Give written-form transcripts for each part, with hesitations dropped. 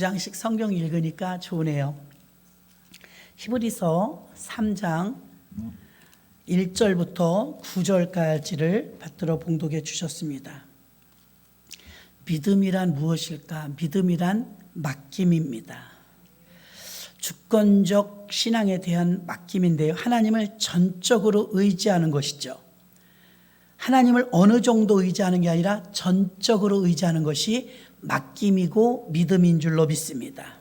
장씩 성경 읽으니까 좋으네요. 히브리서 3장 1절부터 9절까지를 받들어 봉독해 주셨습니다. 믿음이란 무엇일까? 믿음이란 맡김입니다. 주권적 신앙에 대한 맡김인데요. 하나님을 전적으로 의지하는 것이죠. 하나님을 어느 정도 의지하는 게 아니라 전적으로 의지하는 것이 맡김이고 믿음인 줄로 믿습니다.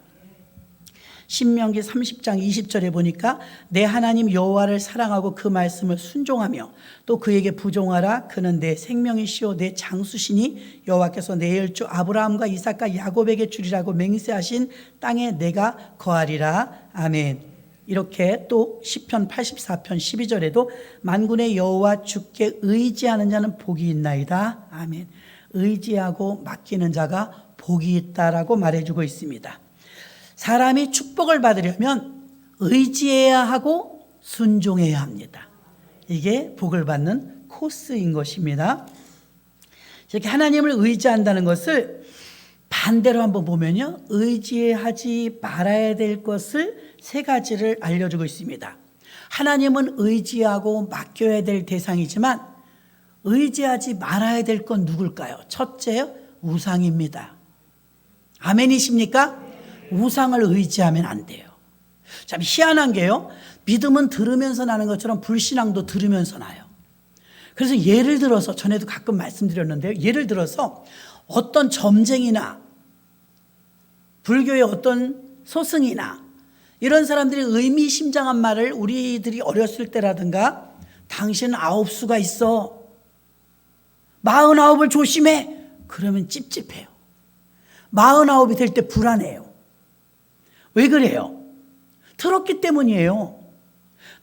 신명기 30장 20절에 보니까 내 하나님 여호와를 사랑하고 그 말씀을 순종하며 또 그에게 부종하라. 그는 내 생명이시오 내 장수시니 여호와께서 내 열조 아브라함과 이삭과 야곱에게 주리라고 맹세하신 땅에 내가 거하리라. 아멘. 이렇게 또 시편 84편 12절에도 만군의 여호와 주께 의지하는 자는 복이 있나이다. 아멘. 의지하고 맡기는 자가 복이 있다라고 말해주고 있습니다. 사람이 축복을 받으려면 의지해야 하고 순종해야 합니다. 이게 복을 받는 코스인 것입니다. 이렇게 하나님을 의지한다는 것을 반대로 한번 보면요, 의지하지 말아야 될 것을 세 가지를 알려주고 있습니다. 하나님은 의지하고 맡겨야 될 대상이지만 의지하지 말아야 될 건 누굴까요? 첫째요, 우상입니다. 아멘이십니까? 우상을 의지하면 안 돼요. 참 희한한 게요, 믿음은 들으면서 나는 것처럼 불신앙도 들으면서 나요. 그래서 예를 들어서 전에도 가끔 말씀드렸는데요, 예를 들어서 어떤 점쟁이나 불교의 어떤 소승이나 이런 사람들이 의미심장한 말을 우리들이 어렸을 때라든가 당신은 9수가 있어, 49을 조심해, 그러면 찝찝해요. 49이 될 때 불안해요. 왜 그래요? 들었기 때문이에요.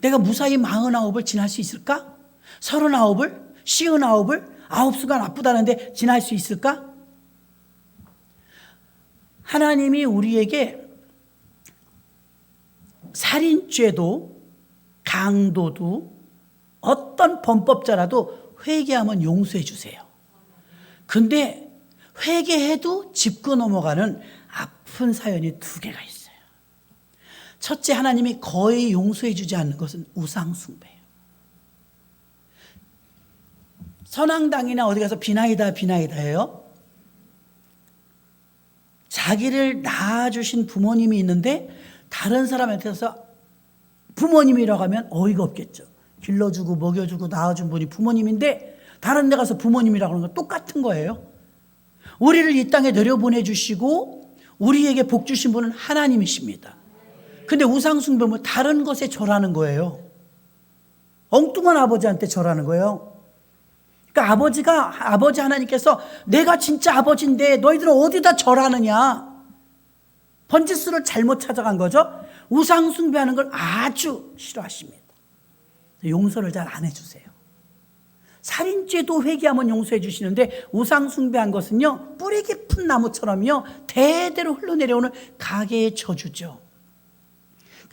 내가 무사히 49을 지날 수 있을까? 39을? 59을? 9수가 나쁘다는데 지날 수 있을까? 하나님이 우리에게 살인죄도 강도도 어떤 범법자라도 회개하면 용서해 주세요. 근데 회개해도 짚고 넘어가는 아픈 사연이 두 개가 있어요. 첫째, 하나님이 거의 용서해 주지 않는 것은 우상숭배예요. 선앙당이나 어디 가서 비나이다 해요. 자기를 낳아주신 부모님이 있는데 다른 사람한테서 부모님이라고 하면 어이가 없겠죠. 길러주고 먹여주고 낳아준 분이 부모님인데 다른 데 가서 부모님이라고 하는 건 똑같은 거예요. 우리를 이 땅에 내려보내주시고 우리에게 복 주신 분은 하나님이십니다. 근데 우상숭배는 다른 것에 절하는 거예요. 엉뚱한 아버지한테 절하는 거예요. 그러니까 아버지 하나님께서 내가 진짜 아버지인데 너희들은 어디다 절하느냐, 번지수를 잘못 찾아간 거죠. 우상숭배하는 걸 아주 싫어하십니다. 용서를 잘 안 해주세요. 살인죄도 회개하면 용서해 주시는데 우상숭배한 것은요, 뿌리 깊은 나무처럼요 대대로 흘러내려오는 가계의 저주죠.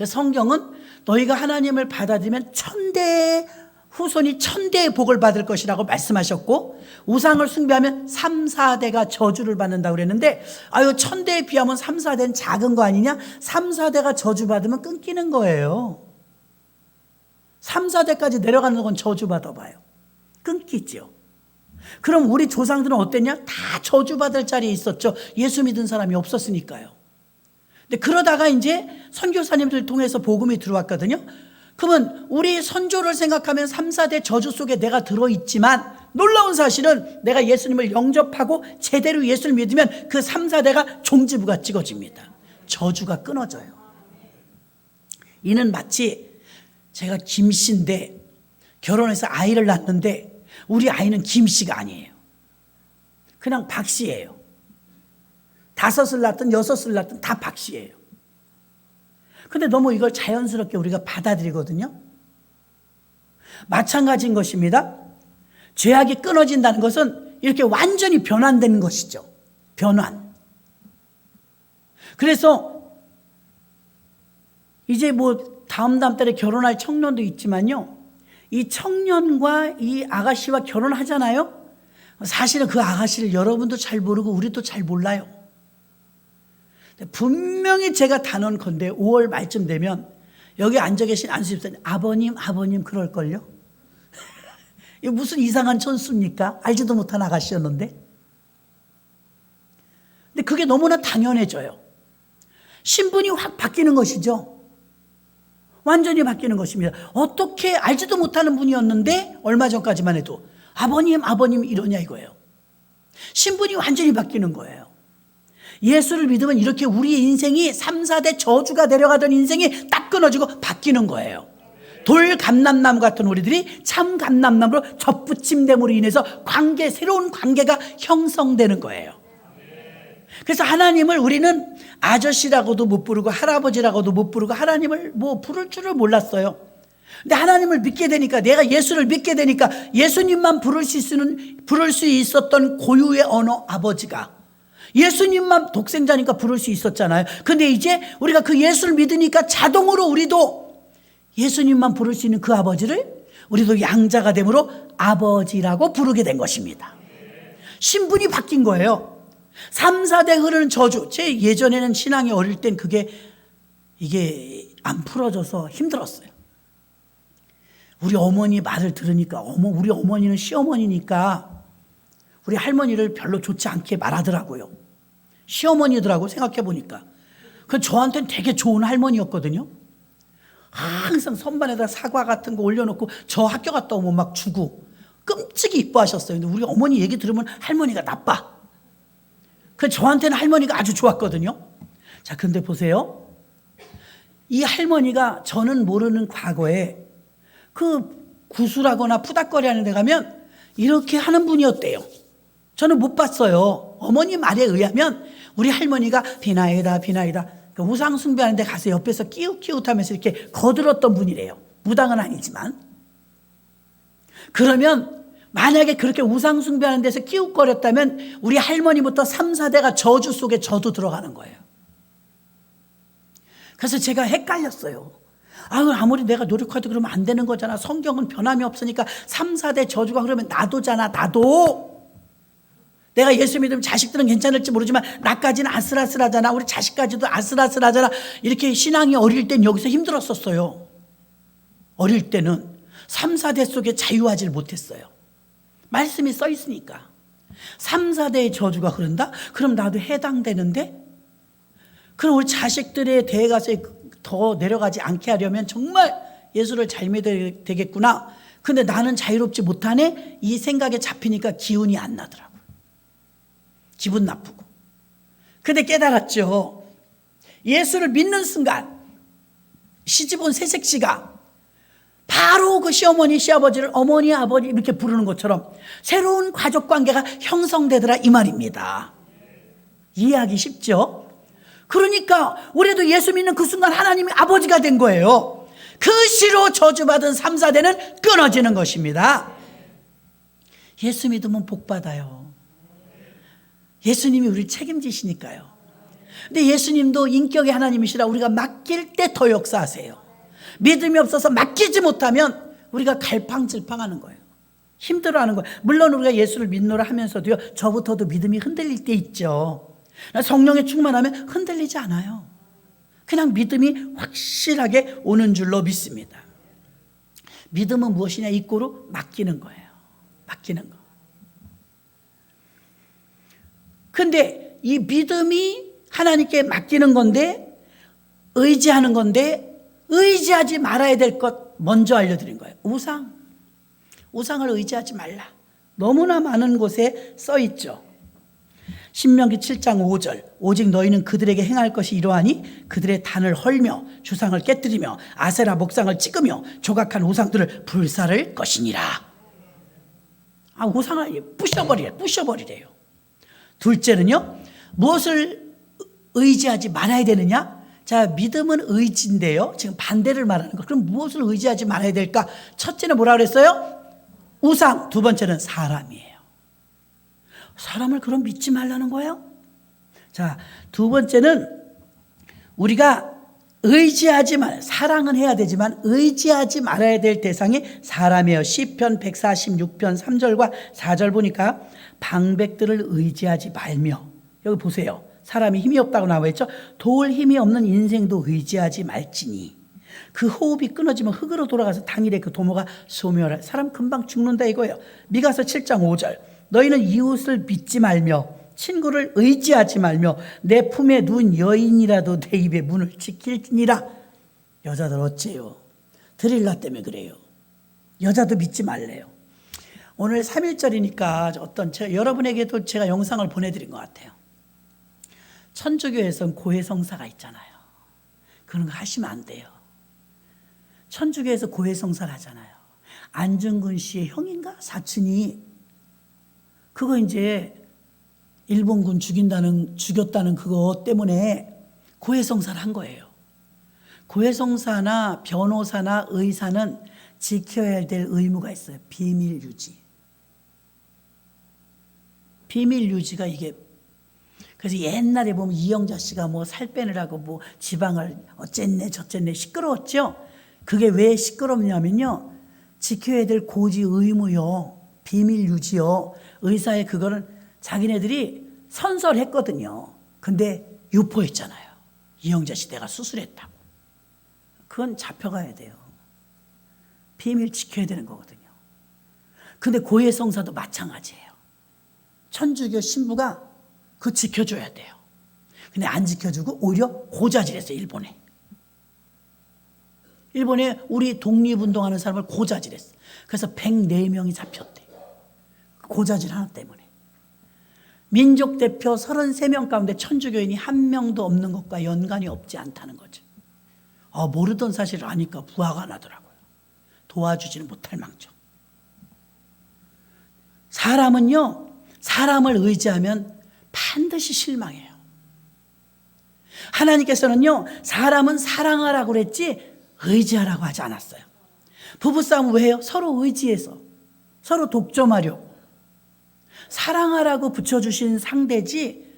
성경은 너희가 하나님을 받아들이면 천대의 후손이 천대의 복을 받을 것이라고 말씀하셨고, 우상을 숭배하면 3, 4대가 저주를 받는다고 그랬는데, 아유, 천대에 비하면 3, 4대는 작은 거 아니냐? 3, 4대가 저주받으면 끊기는 거예요. 3, 4대까지 내려가는 건 저주받아봐요. 끊기죠. 그럼 우리 조상들은 어땠냐? 다 저주받을 자리에 있었죠. 예수 믿은 사람이 없었으니까요. 근데 그러다가 이제 선교사님들 통해서 복음이 들어왔거든요. 그러면 우리 선조를 생각하면 3, 4대 저주 속에 내가 들어있지만 놀라운 사실은 내가 예수님을 영접하고 제대로 예수를 믿으면 그 3, 4대가 종지부가 찍어집니다. 저주가 끊어져요. 이는 마치 제가 김씨인데 결혼해서 아이를 낳는데 우리 아이는 김씨가 아니에요. 그냥 박씨예요. 5을 낳든 6을 낳든 다 박씨예요. 근데 너무 이걸 자연스럽게 우리가 받아들이거든요. 마찬가지인 것입니다. 죄악이 끊어진다는 것은 이렇게 완전히 변환되는 것이죠. 변환. 그래서 이제 뭐 다음 달에 결혼할 청년도 있지만요, 이 청년과 이 아가씨와 결혼하잖아요. 사실은 그 아가씨를 여러분도 잘 모르고 우리도 잘 몰라요. 분명히 제가 단언컨대 5월 말쯤 되면 여기 앉아 계신 안수집사님, 아버님 그럴걸요? 이게 무슨 이상한 천수입니까? 알지도 못한 아가씨였는데. 근데 그게 너무나 당연해져요. 신분이 확 바뀌는 것이죠. 완전히 바뀌는 것입니다. 어떻게 알지도 못하는 분이었는데 얼마 전까지만 해도 아버님 이러냐 이거예요. 신분이 완전히 바뀌는 거예요. 예수를 믿으면 이렇게 우리의 인생이 3, 4대 저주가 내려가던 인생이 딱 끊어지고 바뀌는 거예요. 돌 감람나무 같은 우리들이 참 감람나무로 접붙임됨으로 인해서 새로운 관계가 형성되는 거예요. 그래서 하나님을 우리는 아저씨라고도 못 부르고 할아버지라고도 못 부르고 하나님을 부를 줄을 몰랐어요. 근데 하나님을 믿게 되니까, 내가 예수를 믿게 되니까 예수님만 부를 수 있었던 고유의 언어 아버지가 예수님만 독생자니까 부를 수 있었잖아요. 근데 이제 우리가 그 예수를 믿으니까 자동으로 우리도 예수님만 부를 수 있는 그 아버지를 우리도 양자가 되므로 아버지라고 부르게 된 것입니다. 신분이 바뀐 거예요. 3, 4대 흐르는 저주. 제 예전에는 신앙이 어릴 땐 이게 안 풀어져서 힘들었어요. 우리 어머니 말을 들으니까, 우리 어머니는 시어머니니까 우리 할머니를 별로 좋지 않게 말하더라고요. 시어머니더라고, 생각해보니까. 그 저한테는 되게 좋은 할머니였거든요. 항상 선반에다 사과 같은 거 올려놓고 저 학교 갔다 오면 막 주고 끔찍이 이뻐하셨어요. 근데 우리 어머니 얘기 들으면 할머니가 나빠. 그 저한테는 할머니가 아주 좋았거든요. 자, 근데 보세요. 이 할머니가 저는 모르는 과거에 그 구술하거나 푸닥거리 하는 데 가면 이렇게 하는 분이었대요. 저는 못 봤어요. 어머니 말에 의하면 우리 할머니가 비나이다 그 우상 숭배하는 데 가서 옆에서 끼웃끼웃하면서 이렇게 거들었던 분이래요. 무당은 아니지만. 그러면 만약에 그렇게 우상 숭배하는 데서 끼웃거렸다면 우리 할머니부터 3, 4대가 저주 속에 저도 들어가는 거예요. 그래서 제가 헷갈렸어요. 아무리 내가 노력해도 그러면 안 되는 거잖아. 성경은 변함이 없으니까 3, 4대 저주가 그러면 나도잖아. 나도. 내가 예수 믿으면 자식들은 괜찮을지 모르지만 나까지는 아슬아슬하잖아. 우리 자식까지도 아슬아슬하잖아. 이렇게 신앙이 어릴 땐 여기서 힘들었었어요. 어릴 때는 3, 4대 속에 자유하지 못했어요. 말씀이 써 있으니까. 3, 4대의 저주가 흐른다? 그럼 나도 해당되는데? 그럼 우리 자식들의 대에 가서 더 내려가지 않게 하려면 정말 예수를 잘 믿어야 되겠구나. 근데 나는 자유롭지 못하네? 이 생각에 잡히니까 기운이 안 나더라고요. 기분 나쁘고. 근데 깨달았죠. 예수를 믿는 순간 시집온 새색시가 바로 그 시어머니 시아버지를 어머니 아버지 이렇게 부르는 것처럼 새로운 가족관계가 형성되더라 이 말입니다. 이해하기 쉽죠? 그러니까 우리도 예수 믿는 그 순간 하나님이 아버지가 된 거예요. 그 시로 저주받은 3, 4대는 끊어지는 것입니다. 예수 믿으면 복 받아요. 예수님이 우리를 책임지시니까요. 근데 예수님도 인격의 하나님이시라 우리가 맡길 때 더 역사하세요. 믿음이 없어서 맡기지 못하면 우리가 갈팡질팡하는 거예요. 힘들어하는 거예요. 물론 우리가 예수를 믿노라 하면서도요, 저부터도 믿음이 흔들릴 때 있죠. 성령에 충만하면 흔들리지 않아요. 그냥 믿음이 확실하게 오는 줄로 믿습니다. 믿음은 무엇이냐? 이꼬로 맡기는 거예요. 맡기는 거. 근데 이 믿음이 하나님께 맡기는 건데, 의지하는 건데, 의지하지 말아야 될 것 먼저 알려드린 거예요. 우상을 의지하지 말라. 너무나 많은 곳에 써 있죠. 신명기 7장 5절 오직 너희는 그들에게 행할 것이 이러하니 그들의 단을 헐며 주상을 깨뜨리며 아세라 목상을 찍으며 조각한 우상들을 불사를 것이니라. 우상을 부셔버리래요. 둘째는요, 무엇을 의지하지 말아야 되느냐? 자, 믿음은 의지인데요. 지금 반대를 말하는 거. 그럼 무엇을 의지하지 말아야 될까? 첫째는 뭐라 그랬어요? 우상. 두 번째는 사람이에요. 사람을 그럼 믿지 말라는 거예요? 자, 두 번째는 우리가 사랑은 해야 되지만 의지하지 말아야 될 대상이 사람이에요. 시편 146편 3절과 4절 보니까 방백들을 의지하지 말며, 여기 보세요. 사람이 힘이 없다고 나와 있죠. 도울 힘이 없는 인생도 의지하지 말지니 그 호흡이 끊어지면 흙으로 돌아가서 당일에 그 도모가 소멸할. 사람 금방 죽는다 이거예요. 미가서 7장 5절. 너희는 이웃을 믿지 말며 친구를 의지하지 말며 내 품에 누운 여인이라도 내 입의 문을 지킬지니라. 여자들 어째요? 드릴라 때문에 그래요. 여자도 믿지 말래요. 오늘 3.1절이니까 여러분에게도 제가 영상을 보내드린 것 같아요. 천주교에선 고해성사가 있잖아요. 그런 거 하시면 안 돼요. 천주교에서 고해성사를 하잖아요. 안중근 씨의 형인가? 사촌이 그거 이제 일본군 죽였다는 그거 때문에 고해성사를 한 거예요. 고해성사나 변호사나 의사는 지켜야 될 의무가 있어요. 비밀 유지. 비밀 유지가 이게. 그래서 옛날에 보면 이영자 씨가 뭐 살 빼느라고 뭐 지방을 어쨌네 저쨌네 시끄러웠죠. 그게 왜 시끄럽냐면요. 지켜야 될 고지 의무요. 비밀 유지요. 의사의 그거는 자기네들이 선설했거든요. 근데 유포했잖아요. 이영자 씨 내가 수술했다고. 그건 잡혀가야 돼요. 비밀 지켜야 되는 거거든요. 근데 고해성사도 마찬가지예요. 천주교 신부가 그거 지켜줘야 돼요. 근데 안 지켜주고 오히려 고자질했어요. 일본에 우리 독립운동하는 사람을 고자질했어요. 그래서 104명이 잡혔대요. 고자질 하나 때문에. 민족 대표 33명 가운데 천주교인이 한 명도 없는 것과 연관이 없지 않다는 거죠. 모르던 사실을 아니까 부하가 나더라고요. 도와주지는 못할 망정. 사람은요, 사람을 의지하면 반드시 실망해요. 하나님께서는요, 사람은 사랑하라고 그랬지 의지하라고 하지 않았어요. 부부싸움은 왜 해요? 서로 의지해서, 서로 독점하려고. 사랑하라고 붙여주신 상대지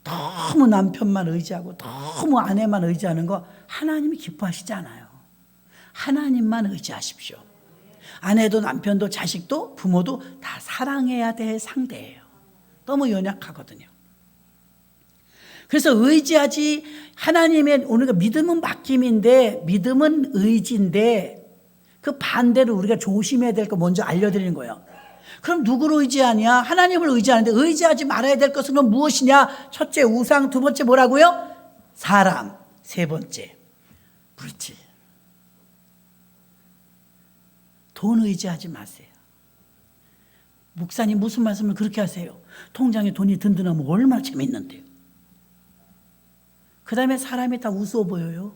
너무 남편만 의지하고 너무 아내만 의지하는 거 하나님이 기뻐하시지 않아요. 하나님만 의지하십시오. 아내도 남편도 자식도 부모도 다 사랑해야 될 상대예요. 너무 연약하거든요. 그래서 의지하지, 하나님의 우리가 믿음은 맡김인데 믿음은 의지인데 그 반대로 우리가 조심해야 될 거 먼저 알려드리는 거예요. 그럼 누구를 의지하냐? 하나님을 의지하는데 의지하지 말아야 될 것은 그럼 무엇이냐? 첫째 우상, 두 번째 뭐라고요? 사람, 세 번째 물질. 돈 의지하지 마세요. 목사님 무슨 말씀을 그렇게 하세요? 통장에 돈이 든든하면 얼마나 재밌는데요. 그 다음에 사람이 다 우스워 보여요.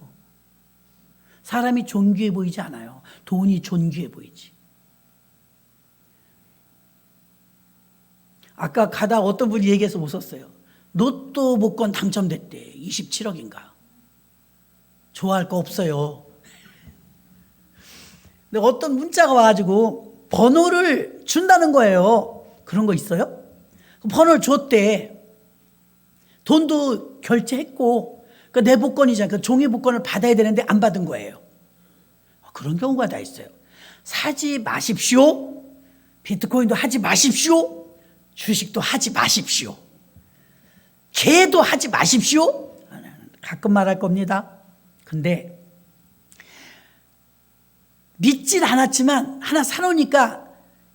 사람이 존귀해 보이지 않아요. 돈이 존귀해 보이지. 아까 가다 어떤 분이 얘기해서 웃었어요. 로또 복권 당첨됐대. 27억인가. 좋아할 거 없어요. 근데 어떤 문자가 와가지고 번호를 준다는 거예요. 그런 거 있어요? 번호를 줬대. 돈도 결제했고 내 복권이잖아요. 그 종이 복권을 받아야 되는데 안 받은 거예요. 그런 경우가 다 있어요. 사지 마십시오. 비트코인도 하지 마십시오. 주식도 하지 마십시오. 개도 하지 마십시오. 가끔 말할 겁니다. 근데 믿진 않았지만 하나 사놓으니까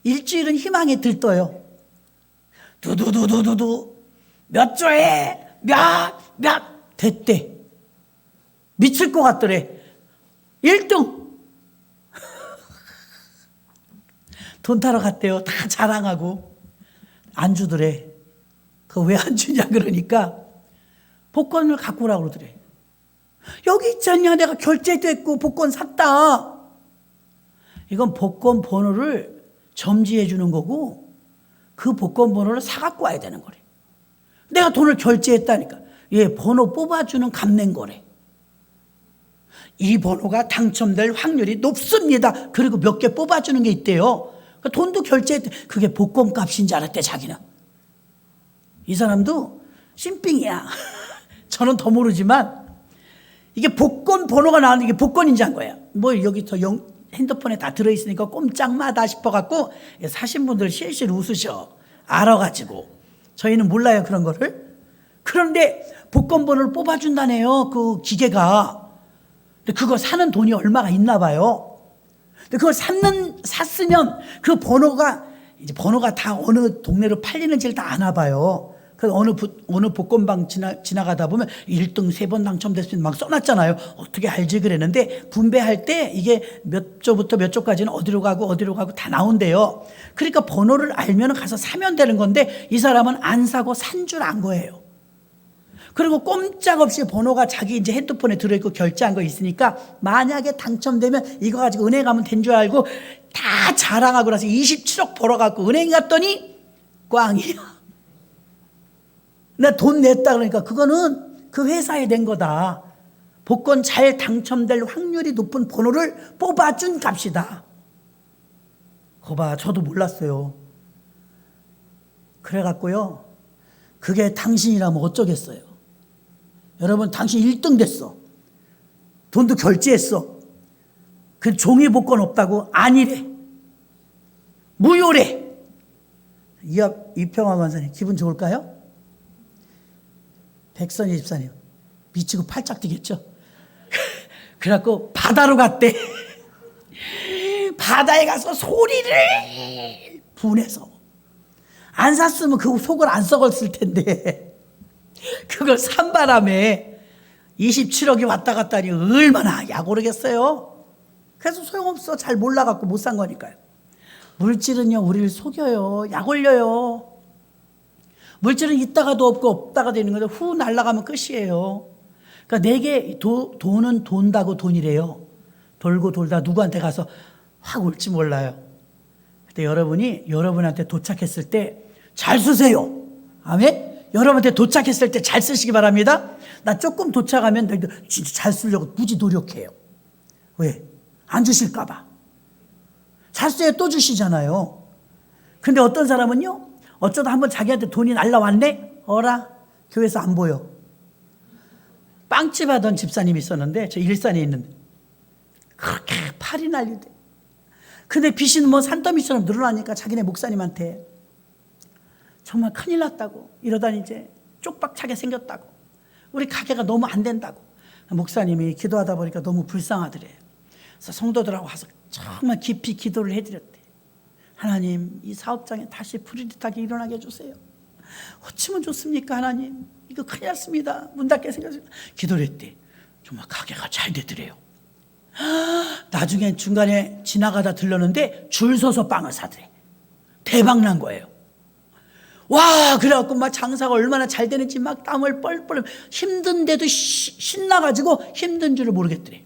일주일은 희망이 들떠요. 두두두두두두 몇 조에 몇 됐대. 미칠 것 같더래. 1등. 돈 타러 갔대요. 다 자랑하고. 안 주더래. 그거 왜 안 주냐 그러니까 복권을 갖고 오라고 그러더래. 여기 있잖냐. 내가 결제도 했고 복권 샀다. 이건 복권 번호를 점지해 주는 거고 그 복권 번호를 사갖고 와야 되는 거래. 내가 돈을 결제했다니까. 번호 뽑아주는 값낸 거래. 이 번호가 당첨될 확률이 높습니다. 그리고 몇 개 뽑아주는 게 있대요. 돈도 결제했대. 그게 복권 값인 줄 알았대 자기는. 이 사람도 심빙이야. 저는 더 모르지만 이게 복권 번호가 나왔는데 이게 복권인지 한 거야. 뭐 여기 핸드폰에 다 들어있으니까 꼼짝마다 싶어갖고 사신 분들 실실 웃으셔. 알아가지고. 저희는 몰라요 그런 거를. 그런데 복권번호를 뽑아준다네요, 그 기계가. 근데 그거 사는 돈이 얼마가 있나 봐요. 근데 그걸 샀으면 그 번호가 다 어느 동네로 팔리는지를 다 아나 봐요. 그 어느 복권방 지나가다 보면 1등 3번 당첨됐으면 막 써놨잖아요. 어떻게 알지 그랬는데, 분배할 때 이게 몇 조부터 몇 조까지는 어디로 가고 다 나온대요. 그러니까 번호를 알면 가서 사면 되는 건데, 이 사람은 안 사고 산 줄 안 거예요. 그리고 꼼짝없이 번호가 자기 이제 핸드폰에 들어있고 결제한 거 있으니까, 만약에 당첨되면 이거 가지고 은행 가면 된 줄 알고 다 자랑하고 나서 27억 벌어갖고 은행 갔더니 꽝이야. 나 돈 냈다 그러니까 그거는 그 회사에 낸 거다. 복권 잘 당첨될 확률이 높은 번호를 뽑아준 값이다. 거봐, 저도 몰랐어요. 그래갖고요, 그게 당신이라면 어쩌겠어요. 여러분, 당신 1등 됐어. 돈도 결제했어. 그 종이 복권 없다고? 아니래. 무효래. 이평화 권사님 기분 좋을까요? 백선희 집사님 미치고 팔짝 뛰겠죠. 그래갖고 바다로 갔대. 바다에 가서 소리를 분해서, 안 샀으면 그 속을 안 썩었을 텐데 그걸 산 바람에 27억이 왔다 갔다 하니 얼마나 약오르겠어요. 그래서 소용없어. 잘 몰라갖고 못 산 거니까요. 물질은요, 우리를 속여요. 약 올려요. 물질은 있다가도 없고 없다가도 있는 건데 후 날아가면 끝이에요. 그러니까 내게 돈은 돈다고 돈이래요. 돌고 돌다 누구한테 가서 확 올지 몰라요. 근데 여러분한테 도착했을 때 잘 쓰세요. 아멘? 여러분한테 도착했을 때 잘 쓰시기 바랍니다. 나 조금 도착하면 진짜 잘 쓰려고 무지 노력해요. 왜? 안 주실까 봐. 잘 써야 또 주시잖아요. 근데 어떤 사람은요, 어쩌다 한번 자기한테 돈이 날라왔네? 어라? 교회에서 안 보여. 빵집 하던 집사님이 있었는데, 저 일산에 있는데, 그렇게 팔이 날리대. 근데 빚이 뭐 산더미처럼 늘어나니까 자기네 목사님한테 정말 큰일 났다고. 이러다니 이제 쪽박차게 생겼다고. 우리 가게가 너무 안 된다고. 목사님이 기도하다 보니까 너무 불쌍하더래요. 그래서 성도들하고 와서 정말 깊이 기도를 해드렸대. 하나님, 이 사업장에 다시 프리릿하게 일어나게 해주세요. 어찌면 좋습니까, 하나님? 이거 큰일 났습니다. 문 닫게 생겼습니다. 기도를 했대. 정말 가게가 잘 되더래요. 나중에 중간에 지나가다 들렀는데 줄 서서 빵을 사더래. 대박 난 거예요. 와, 그래갖고 막 장사가 얼마나 잘 되는지 막 땀을 뻘뻘, 힘든데도 신나가지고 힘든 줄을 모르겠더래.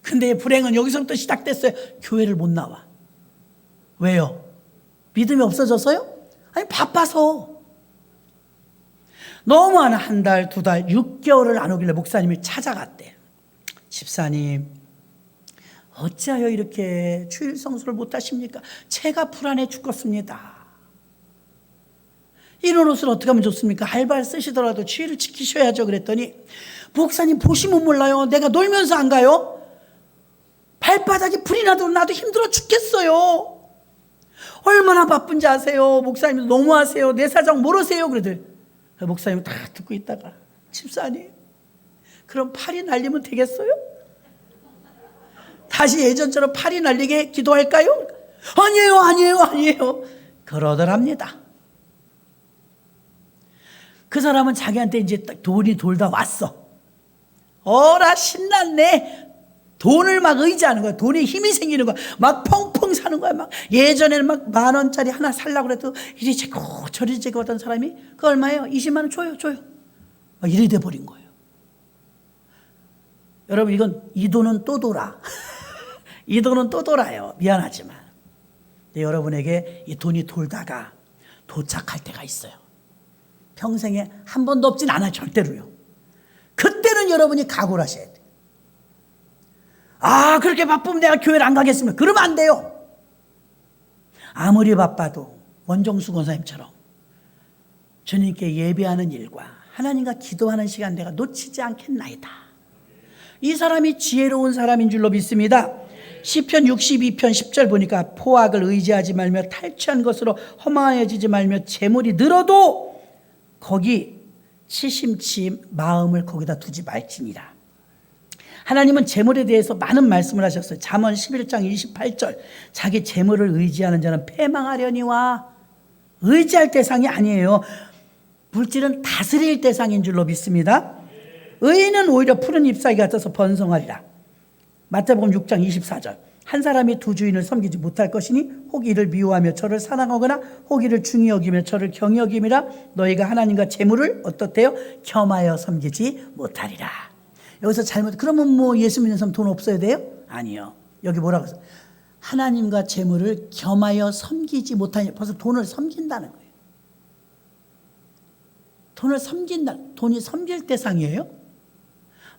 근데 불행은 여기서부터 시작됐어요. 교회를 못 나와. 왜요? 믿음이 없어져서요? 아니, 바빠서. 너무하나 한 달, 2달, 6개월을 안 오길래 목사님이 찾아갔대. 집사님, 어찌하여 이렇게 주일 성수를 못 하십니까? 제가 불안해 죽겠습니다. 이런 옷을 어떻게 하면 좋습니까? 알바를 쓰시더라도 주의를 지키셔야죠. 그랬더니, 목사님 보시면 몰라요. 내가 놀면서 안 가요? 발바닥에 불이 나도 힘들어 죽겠어요. 얼마나 바쁜지 아세요? 목사님 너무하세요. 내 사정 모르세요. 그러더니 목사님 다 듣고 있다가, 집사님, 그럼 팔이 날리면 되겠어요? 다시 예전처럼 팔이 날리게 기도할까요? 아니에요. 그러더랍니다. 그 사람은 자기한테 이제 딱 돈이 돌다 왔어. 어라, 신났네. 돈을 막 의지하는 거야. 돈에 힘이 생기는 거야. 막 펑펑 사는 거야. 막 예전에는 막 10,000원짜리 하나 살라고 그래도 이리 재고 저리 재고 하던 사람이 그거 얼마예요? 20만 원 줘요. 막 이래 돼 버린 거예요. 여러분, 이 돈은 또 돌아. 이 돈은 또 돌아요. 미안하지만. 근데 여러분에게 이 돈이 돌다가 도착할 때가 있어요. 평생에 한 번도 없진 않아요. 절대로요. 그때는 여러분이 각오를 하셔야 돼요. 아, 그렇게 바쁘면 내가 교회를 안 가겠습니다. 그러면 안 돼요. 아무리 바빠도 원종수 권사님처럼 주님께 예배하는 일과 하나님과 기도하는 시간 내가 놓치지 않겠나이다. 이 사람이 지혜로운 사람인 줄로 믿습니다. 시편 62편 10절 보니까 포악을 의지하지 말며 탈취한 것으로 허망해지지 말며 재물이 늘어도 거기 치심치 마음을 거기다 두지 말지니라. 하나님은 재물에 대해서 많은 말씀을 하셨어요. 잠언 11장 28절 자기 재물을 의지하는 자는 패망하려니와 의지할 대상이 아니에요. 물질은 다스릴 대상인 줄로 믿습니다. 의인은 오히려 푸른 잎사귀 같아서 번성하리라. 마태복음 6장 24절 한 사람이 두 주인을 섬기지 못할 것이니 혹 이를 미워하며 저를 사랑하거나 혹 이를 중히 여기며 저를 경히 여김이라. 너희가 하나님과 재물을 어떻대요? 겸하여 섬기지 못하리라. 여기서 잘못 그러면 뭐 예수 믿는 사람 돈 없어야 돼요? 아니요. 여기 뭐라고 했어요? 하나님과 재물을 겸하여 섬기지 못하니 벌써 돈을 섬긴다는 거예요. 돈을 섬긴다. 돈이 섬길 대상이에요?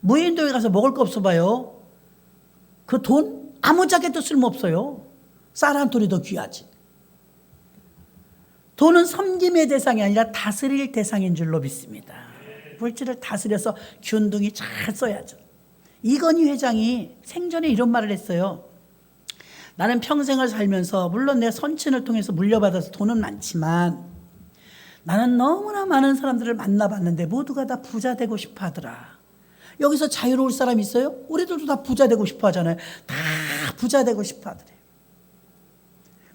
무인도에 가서 먹을 거 없어 봐요. 그 돈 아무짝에도 쓸모없어요. 쌀한 톨이 더 귀하지. 돈은 섬김의 대상이 아니라 다스릴 대상인 줄로 믿습니다. 물질을 다스려서 균등히 잘 써야죠. 이건희 회장이 생전에 이런 말을 했어요. 나는 평생을 살면서 물론 내 선친을 통해서 물려받아서 돈은 많지만 나는 너무나 많은 사람들을 만나봤는데 모두가 다 부자 되고 싶어 하더라. 여기서 자유로울 사람 있어요? 우리들도 다 부자 되고 싶어 하잖아요. 다 부자 되고 싶어 하더래요.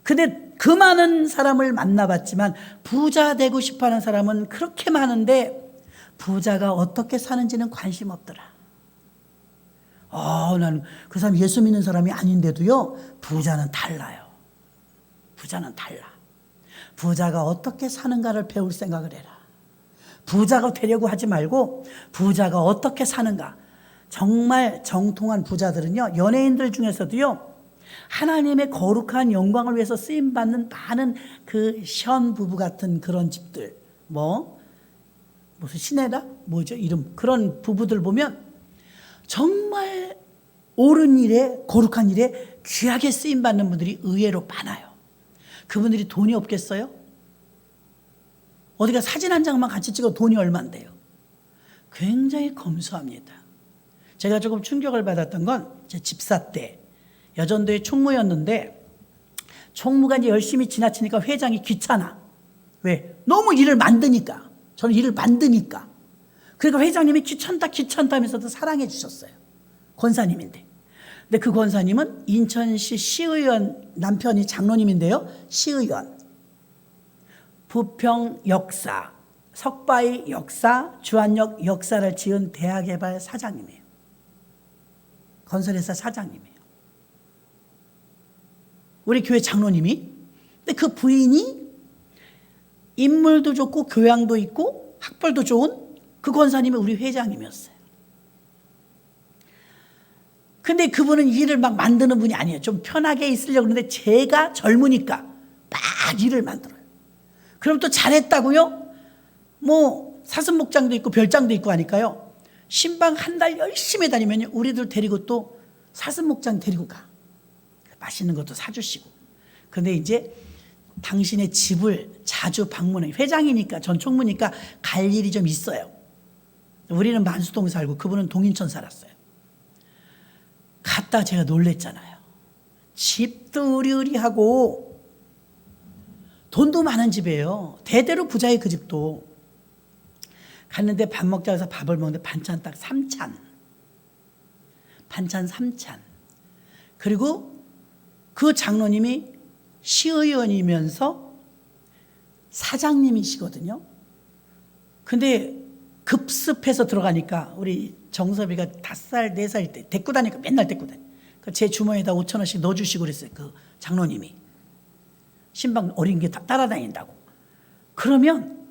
근데 그 많은 사람을 만나봤지만 부자 되고 싶어 하는 사람은 그렇게 많은데 부자가 어떻게 사는지는 관심 없더라. 나는 그 사람 예수 믿는 사람이 아닌데도요, 부자는 달라요. 부자는 달라. 부자가 어떻게 사는가를 배울 생각을 해라. 부자가 되려고 하지 말고 부자가 어떻게 사는가. 정말 정통한 부자들은요, 연예인들 중에서도요, 하나님의 거룩한 영광을 위해서 쓰임받는 많은 그 션 부부 같은 그런 집들, 무슨 시내다? 뭐죠? 이름. 그런 부부들 보면 정말 옳은 일에, 거룩한 일에 귀하게 쓰임받는 분들이 의외로 많아요. 그분들이 돈이 없겠어요? 어디가 사진 한 장만 같이 찍어 돈이 얼만데요? 굉장히 검소합니다. 제가 조금 충격을 받았던 건 제 집사 때 여전도의 총무였는데 총무가 이제 열심히 지나치니까 회장이 귀찮아. 왜? 너무 일을 만드니까. 저는 일을 만드니까. 그러니까 회장님이 귀찮다 하면서도 사랑해 주셨어요. 권사님인데. 근데 그 권사님은 인천시 시의원 남편이 장로님인데요. 시의원. 부평 역사, 석바위 역사, 주안역 역사를 지은 대학개발 사장님이에요. 건설회사 사장님이에요. 우리 교회 장로님이. 근데 그 부인이 인물도 좋고 교양도 있고 학벌도 좋은 그 권사님이 우리 회장님이었어요. 근데 그분은 일을 막 만드는 분이 아니에요. 좀 편하게 있으려고 그러는데 제가 젊으니까 막 일을 만들어요. 그럼 또 잘했다고요? 사슴목장도 있고 별장도 있고 하니까요. 신방 한 달 열심히 다니면 우리들 데리고 또 사슴목장 데리고 가. 맛있는 것도 사주시고. 근데 이제 당신의 집을 자주 방문해. 회장이니까, 전 총무니까 갈 일이 좀 있어요. 우리는 만수동 살고 그분은 동인천 살았어요. 갔다 제가 놀랬잖아요. 집도 으리으리하고 돈도 많은 집이에요. 대대로 부자의 그 집도. 갔는데 밥 먹자 해서 밥을 먹는데 반찬 딱 3찬. 반찬 3찬. 그리고 그 장로님이 시의원이면서 사장님이시거든요. 근데 급습해서 들어가니까 우리 정섭이가 5살, 4살 때 데리고 다니니까 맨날 데리고 다니. 제 주머니에다 5,000원씩 넣어주시고 그랬어요. 그 장로님이. 신방 어린 게 다 따라다닌다고. 그러면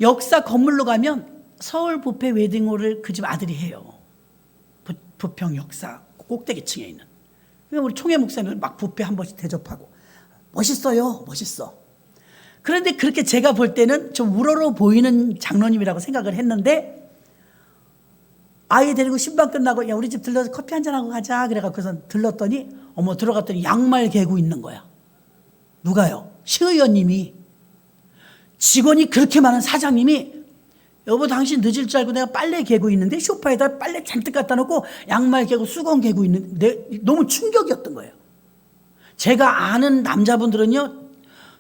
역사 건물로 가면 서울 부페 웨딩홀을 그 집 아들이 해요. 부평 역사 꼭대기층에 있는. 우리 총회 목사님들 막 부페 한 번씩 대접하고. 멋있어요. 멋있어. 그런데 그렇게 제가 볼 때는 좀 우러러 보이는 장로님이라고 생각을 했는데 아이 데리고 신방 끝나고 야 우리 집 들러서 커피 한잔하고 가자 그래갖고선 들렀더니 들어갔더니 양말 개고 있는 거야. 누가요? 시의원님이. 직원이 그렇게 많은 사장님이 여보 당신 늦을 줄 알고 내가 빨래 개고 있는데 소파에다 빨래 잔뜩 갖다 놓고 양말 개고 수건 개고 있는데 너무 충격이었던 거예요. 제가 아는 남자분들은요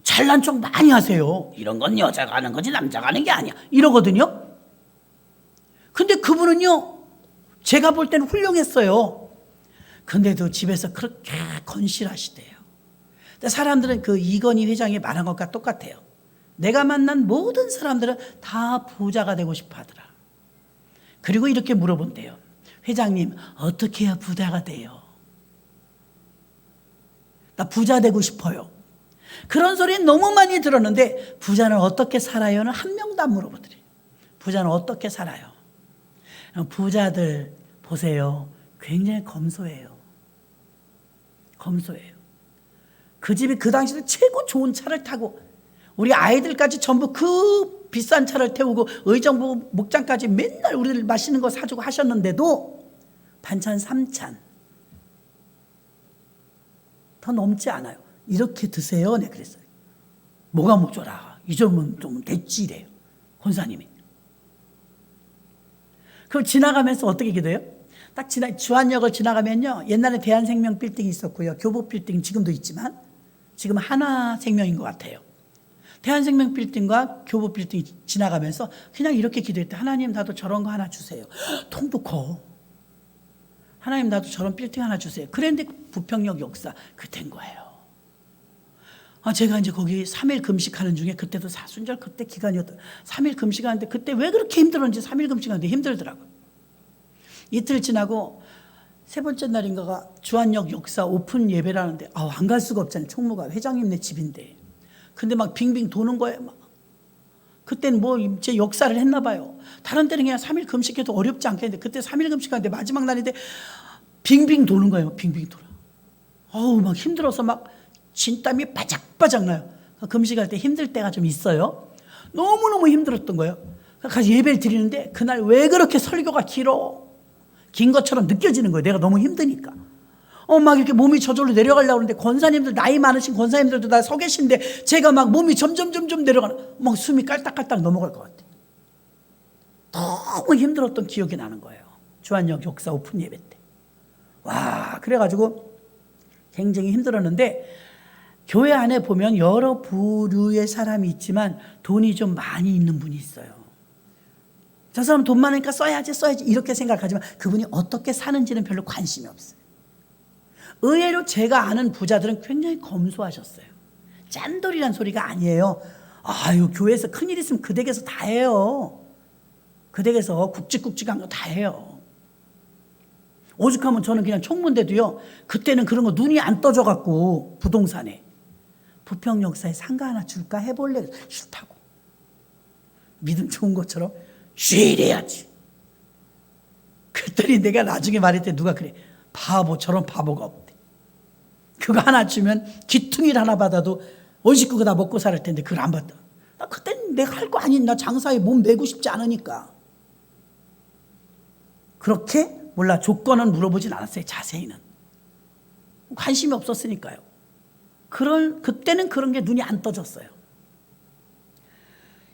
잘난 척 많이 하세요. 이런 건 여자가 하는 거지 남자가 하는 게 아니야. 이러거든요. 근데 그분은요, 제가 볼 때는 훌륭했어요. 근데도 집에서 그렇게 건실하시대요. 근데 사람들은 그 이건희 회장이 말한 것과 똑같아요. 내가 만난 모든 사람들은 다 부자가 되고 싶어 하더라. 그리고 이렇게 물어본대요. 회장님, 어떻게 해야 부자가 돼요? 나 부자 되고 싶어요. 그런 소리는 너무 많이 들었는데 부자는 어떻게 살아요는 한 명도 안 물어보더래요. 부자는 어떻게 살아요? 부자들 보세요. 굉장히 검소해요. 검소해요. 그 집이 그 당시에 최고 좋은 차를 타고 우리 아이들까지 전부 그 비싼 차를 태우고 의정부 목장까지 맨날 우리들 맛있는 거 사주고 하셨는데도 반찬 3찬 더 넘지 않아요. 이렇게 드세요. 네, 그랬어요. 뭐가 모자라. 이 정도면 좀 됐지 이래요. 권사님이. 그럼 지나가면서 어떻게 기도해요? 딱 주안역을 지나가면요. 옛날에 대한생명 빌딩이 있었고요. 교보 빌딩 지금도 있지만 지금 하나생명인 것 같아요. 대한생명 빌딩과 교보 빌딩이 지나가면서 그냥 이렇게 기도했대. 하나님 나도 저런 거 하나 주세요. 통도 커. 하나님 나도 저런 빌딩 하나 주세요. 그런데 부평역 역사 그 된 거예요. 제가 이제 거기 3일 금식하는 중에 그때도 사순절 그때 기간이었던 3일 금식하는데 그때 왜 그렇게 힘들었는지 3일 금식하는데 힘들더라고요. 이틀 지나고 세 번째 날인가가 주안역 역사 오픈 예배라는데 안 갈 수가 없잖아요. 총무가 회장님네 집인데. 근데 막 빙빙 도는 거예요. 막. 그때는 뭐 제 역사를 했나 봐요. 다른 때는 그냥 3일 금식해도 어렵지 않겠는데 그때 3일 금식하는데 마지막 날인데 빙빙 도는 거예요. 빙빙 돌아. 막 힘들어서 막 진땀이 바짝바짝 나요. 금식할 때 힘들 때가 좀 있어요. 너무너무 힘들었던 거예요. 가서 예배를 드리는데 그날 왜 그렇게 설교가 길어? 긴 것처럼 느껴지는 거예요. 내가 너무 힘드니까. 막 이렇게 몸이 저절로 내려가려고 하는데 권사님들 나이 많으신 권사님들도 다 서 계신데 제가 막 몸이 점점 내려가는 막 숨이 깔딱깔딱 넘어갈 것 같아요. 너무 힘들었던 기억이 나는 거예요. 주안역 역사 오픈 예배 때. 그래가지고 굉장히 힘들었는데 교회 안에 보면 여러 부류의 사람이 있지만 돈이 좀 많이 있는 분이 있어요. 저 사람 돈 많으니까 써야지 이렇게 생각하지만 그분이 어떻게 사는지는 별로 관심이 없어요. 의외로 제가 아는 부자들은 굉장히 검소하셨어요. 짠돌이란 소리가 아니에요. 교회에서 큰일 있으면 그 댁에서 다 해요. 그 댁에서 굵직굵직한 거 다 해요. 오죽하면 저는 그냥 총무인데도요. 그때는 그런 거 눈이 안 떠져갖고 부동산에 부평 역사에 상가 하나 줄까 해볼래. 싫다고. 믿음 좋은 것처럼 쉬래야지. 그랬더니 내가 나중에 말했더니 누가 그래. 바보 저런 바보가 없대. 그거 하나 주면 기퉁이를 하나 받아도 온 식구가 다 먹고 살 텐데 그걸 안 받다. 나 그땐 내가 할 거 아닌 나 장사에 몸 매고 싶지 않으니까. 그렇게 몰라 조건은 물어보진 않았어요. 자세히는. 관심이 없었으니까요. 그때는 그런 게 눈이 안 떠졌어요.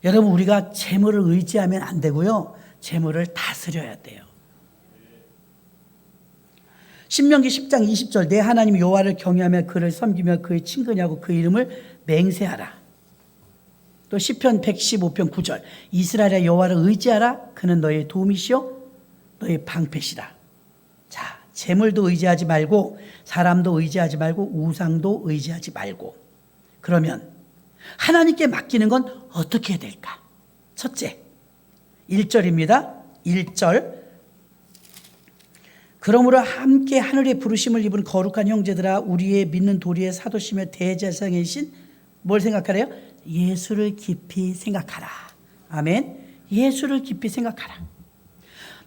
여러분 우리가 재물을 의지하면 안 되고요. 재물을 다스려야 돼요. 신명기 10장 20절 내 하나님 여호와를 경외하며 그를 섬기며 그의 친근하고 그 이름을 맹세하라. 또 시편 115편 9절 이스라엘의 여호와를 의지하라. 그는 너의 도움이시요 너의 방패시라. 자, 재물도 의지하지 말고 사람도 의지하지 말고 우상도 의지하지 말고 그러면 하나님께 맡기는 건 어떻게 해야 될까? 첫째 1절입니다. 1절 그러므로 함께 하늘의 부르심을 입은 거룩한 형제들아 우리의 믿는 도리의 사도시며 대제사장이신 뭘 생각하래요? 예수를 깊이 생각하라. 아멘. 예수를 깊이 생각하라.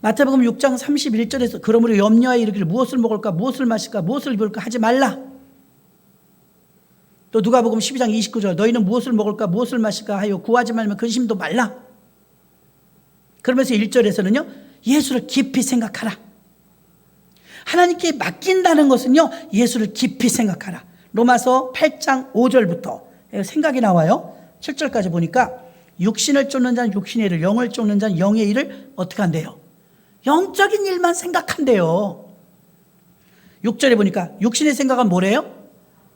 마태복음 6장 31절에서 그러므로 염려하여 이르기를 무엇을 먹을까 무엇을 마실까 무엇을 입을까 하지 말라. 또 누가복음 12장 29절 너희는 무엇을 먹을까 무엇을 마실까 하여 구하지 말며 근심도 말라. 그러면서 1절에서는요 예수를 깊이 생각하라. 하나님께 맡긴다는 것은요 예수를 깊이 생각하라. 로마서 8장 5절부터 생각이 나와요. 7절까지 보니까 육신을 쫓는 자는 육신의 일을 영을 쫓는 자는 영의 일을 어떻게 한대요? 영적인 일만 생각한대요. 6절에 보니까 육신의 생각은 뭐래요?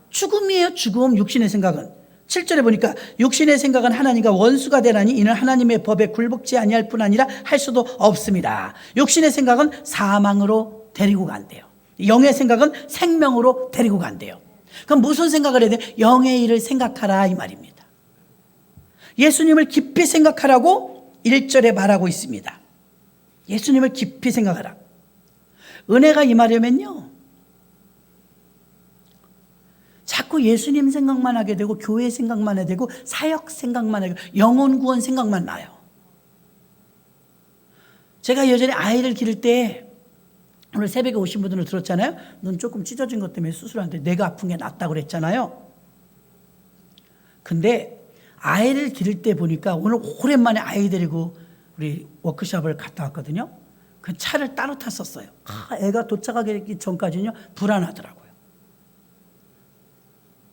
죽음이에요. 죽음. 육신의 생각은 7절에 보니까 육신의 생각은 하나님과 원수가 되나니 이는 하나님의 법에 굴복지 아니할 뿐 아니라 할 수도 없습니다. 육신의 생각은 사망으로 데리고 간대요. 영의 생각은 생명으로 데리고 간대요. 그럼 무슨 생각을 해야 돼? 영의 일을 생각하라 이 말입니다. 예수님을 깊이 생각하라고 1절에 말하고 있습니다. 예수님을 깊이 생각하라. 은혜가 임하려면요, 자꾸 예수님 생각만 하게 되고 교회 생각만 하게 되고 사역 생각만 하게 되고 영혼 구원 생각만 나요. 제가 예전에 아이를 기를 때 오늘 새벽에 오신 분들은 들었잖아요. 눈 조금 찢어진 것 때문에 수술하는데 내가 아픈 게 낫다고 그랬잖아요. 근데 아이를 기를 때 보니까 오늘 오랜만에 아이 데리고 우리 워크숍을 갔다 왔거든요. 그 차를 따로 탔었어요. 애가 도착하기 전까지는요 불안하더라고요.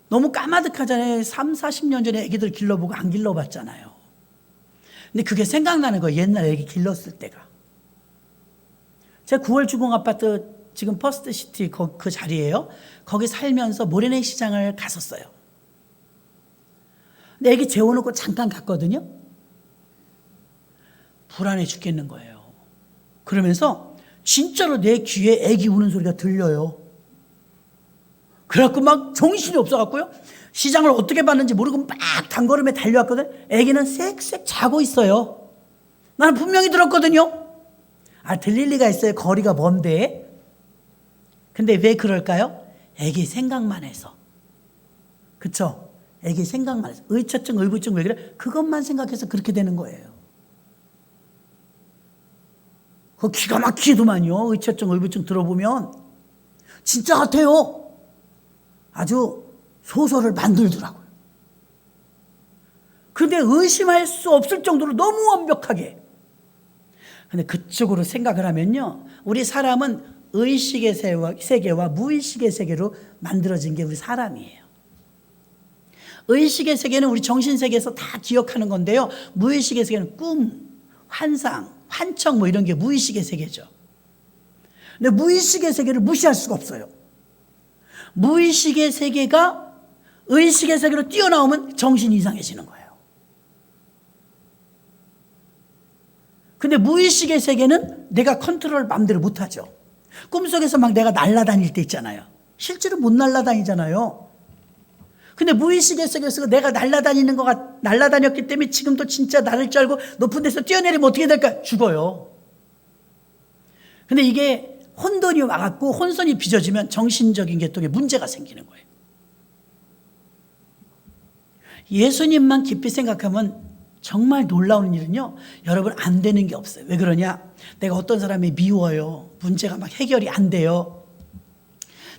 너무 까마득하잖아요. 3, 40년 전에 애기들 길러보고 안 길러봤잖아요. 근데 그게 생각나는 거예요. 옛날에 애기 길렀을 때가. 제가 9월 주공아파트 지금 퍼스트시티 그 자리예요. 거기 살면서 모래내 시장을 갔었어요. 근데 애기 재워놓고 잠깐 갔거든요. 불안해 죽겠는 거예요. 그러면서 진짜로 내 귀에 애기 우는 소리가 들려요. 그래갖고 막 정신이 없어갖고요. 시장을 어떻게 봤는지 모르고 막 단걸음에 달려왔거든. 애기는 쌕쌕 자고 있어요. 나는 분명히 들었거든요. 들릴 리가 있어요. 거리가 먼데. 근데 왜 그럴까요? 애기 생각만 해서. 그쵸? 애기 생각만 해서. 의처증, 의부증 왜 그래? 그것만 생각해서 그렇게 되는 거예요. 그거 기가 막히더만요. 의처증, 의부증 들어보면. 진짜 같아요. 아주 소설을 만들더라고요. 그런데 의심할 수 없을 정도로 너무 완벽하게. 근데 그쪽으로 생각을 하면요, 우리 사람은 의식의 세계와 무의식의 세계로 만들어진 게 우리 사람이에요. 의식의 세계는 우리 정신세계에서 다 기억하는 건데요, 무의식의 세계는 꿈, 환상, 환청 뭐 이런 게 무의식의 세계죠. 근데 무의식의 세계를 무시할 수가 없어요. 무의식의 세계가 의식의 세계로 뛰어나오면 정신이 이상해지는 거예요. 근데 무의식의 세계는 내가 컨트롤 마음대로 못하죠. 꿈속에서 막 내가 날아다닐 때 있잖아요. 실제로 못 날아다니잖아요. 근데 무의식의 세계에서 내가 날아다녔기 때문에 지금도 진짜 나를 줄 알고 높은 데서 뛰어내리면 어떻게 될까? 죽어요. 근데 이게 혼돈이 와갖고 혼선이 빚어지면 정신적인 계통에 문제가 생기는 거예요. 예수님만 깊이 생각하면 정말 놀라운 일은요, 여러분 안 되는 게 없어요. 왜 그러냐? 내가 어떤 사람이 미워요. 문제가 막 해결이 안 돼요.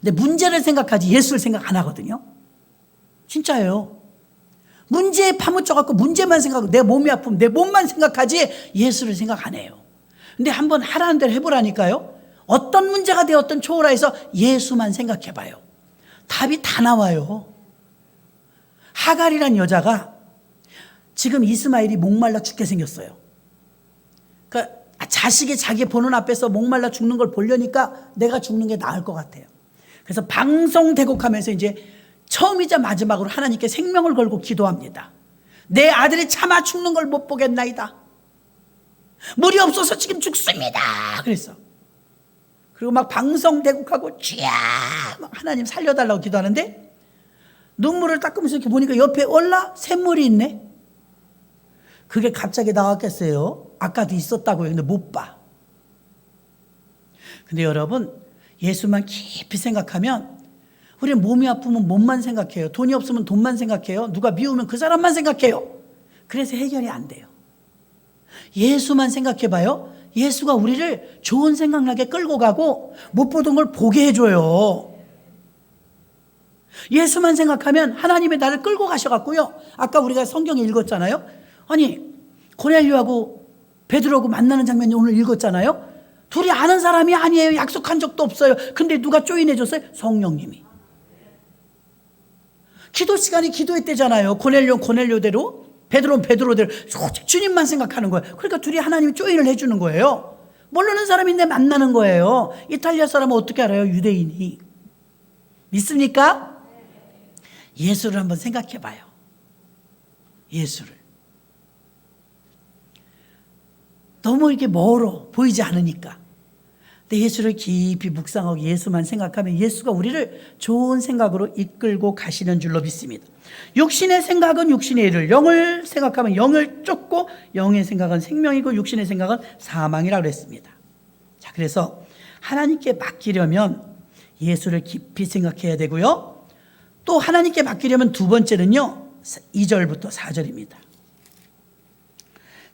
근데 문제를 생각하지 예수를 생각 안 하거든요. 진짜예요. 문제에 파묻혀갖고 문제만 생각하고 내 몸이 아프면 내 몸만 생각하지 예수를 생각 안 해요. 근데 한번 하라는 대로 해보라니까요. 어떤 문제가 되었든 초월해서 예수만 생각해봐요. 답이 다 나와요. 하갈이란 여자가 지금 이스마엘이 목말라 죽게 생겼어요. 그러니까 자식이 자기 보는 앞에서 목말라 죽는 걸 보려니까 내가 죽는 게 나을 것 같아요. 그래서 방송대곡하면서 이제 처음이자 마지막으로 하나님께 생명을 걸고 기도합니다. 내 아들이 차마 죽는 걸 못 보겠나이다. 물이 없어서 지금 죽습니다. 그랬어. 그리고 막 방송대곡하고 쥐야 막 하나님 살려달라고 기도하는데 눈물을 닦으면서 이렇게 보니까 옆에 샘물이 있네. 그게 갑자기 나왔겠어요? 아까도 있었다고요. 근데 못 봐. 근데 여러분, 예수만 깊이 생각하면 우리는 몸이 아프면 몸만 생각해요. 돈이 없으면 돈만 생각해요. 누가 미우면 그 사람만 생각해요. 그래서 해결이 안 돼요. 예수만 생각해봐요. 예수가 우리를 좋은 생각나게 끌고 가고 못 보던 걸 보게 해줘요. 예수만 생각하면 하나님의 나를 끌고 가셔갖고요. 아까 우리가 성경에 읽었잖아요. 아니 고넬료하고 베드로하고 만나는 장면이 오늘 읽었잖아요. 둘이 아는 사람이 아니에요. 약속한 적도 없어요. 근데 누가 조인해줬어요? 성령님이. 기도 시간이 기도했대잖아요. 고넬료대로, 베드로는 베드로대로 주님만 생각하는 거예요. 그러니까 둘이 하나님이 조인을 해주는 거예요. 모르는 사람인데 만나는 거예요. 이탈리아 사람은 어떻게 알아요? 유대인이. 믿습니까? 예수를 한번 생각해 봐요. 예수를. 너무 이렇게 멀어 보이지 않으니까. 근데 예수를 깊이 묵상하고 예수만 생각하면 예수가 우리를 좋은 생각으로 이끌고 가시는 줄로 믿습니다. 육신의 생각은 육신의 일을, 영을 생각하면 영을 쫓고 영의 생각은 생명이고 육신의 생각은 사망이라고 그랬습니다. 자, 그래서 하나님께 맡기려면 예수를 깊이 생각해야 되고요. 또 하나님께 맡기려면 두 번째는요, 2절부터 4절입니다.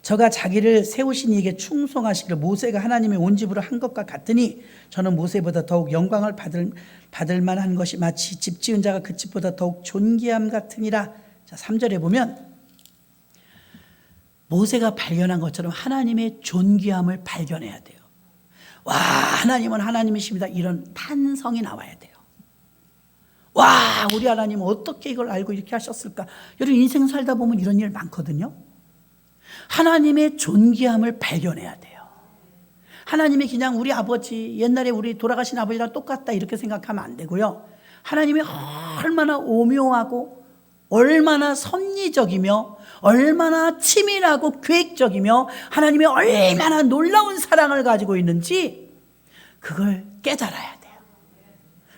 저가 자기를 세우신 이에게 충성하시기를 모세가 하나님의 온 집으로 한 것과 같으니 저는 모세보다 더욱 영광을 받을 만한 것이 마치 집 지은 자가 그 집보다 더욱 존귀함 같으니라. 자, 3절에 보면 모세가 발견한 것처럼 하나님의 존귀함을 발견해야 돼요. 와, 하나님은 하나님이십니다. 이런 탄성이 나와야 돼요. 와, 우리 하나님은 어떻게 이걸 알고 이렇게 하셨을까? 여러분 인생 살다 보면 이런 일 많거든요. 하나님의 존귀함을 발견해야 돼요. 하나님이 그냥 우리 아버지, 옛날에 우리 돌아가신 아버지랑 똑같다 이렇게 생각하면 안 되고요. 하나님이 얼마나 오묘하고 얼마나 섭리적이며 얼마나 치밀하고 계획적이며 하나님이 얼마나 놀라운 사랑을 가지고 있는지 그걸 깨달아야 돼요.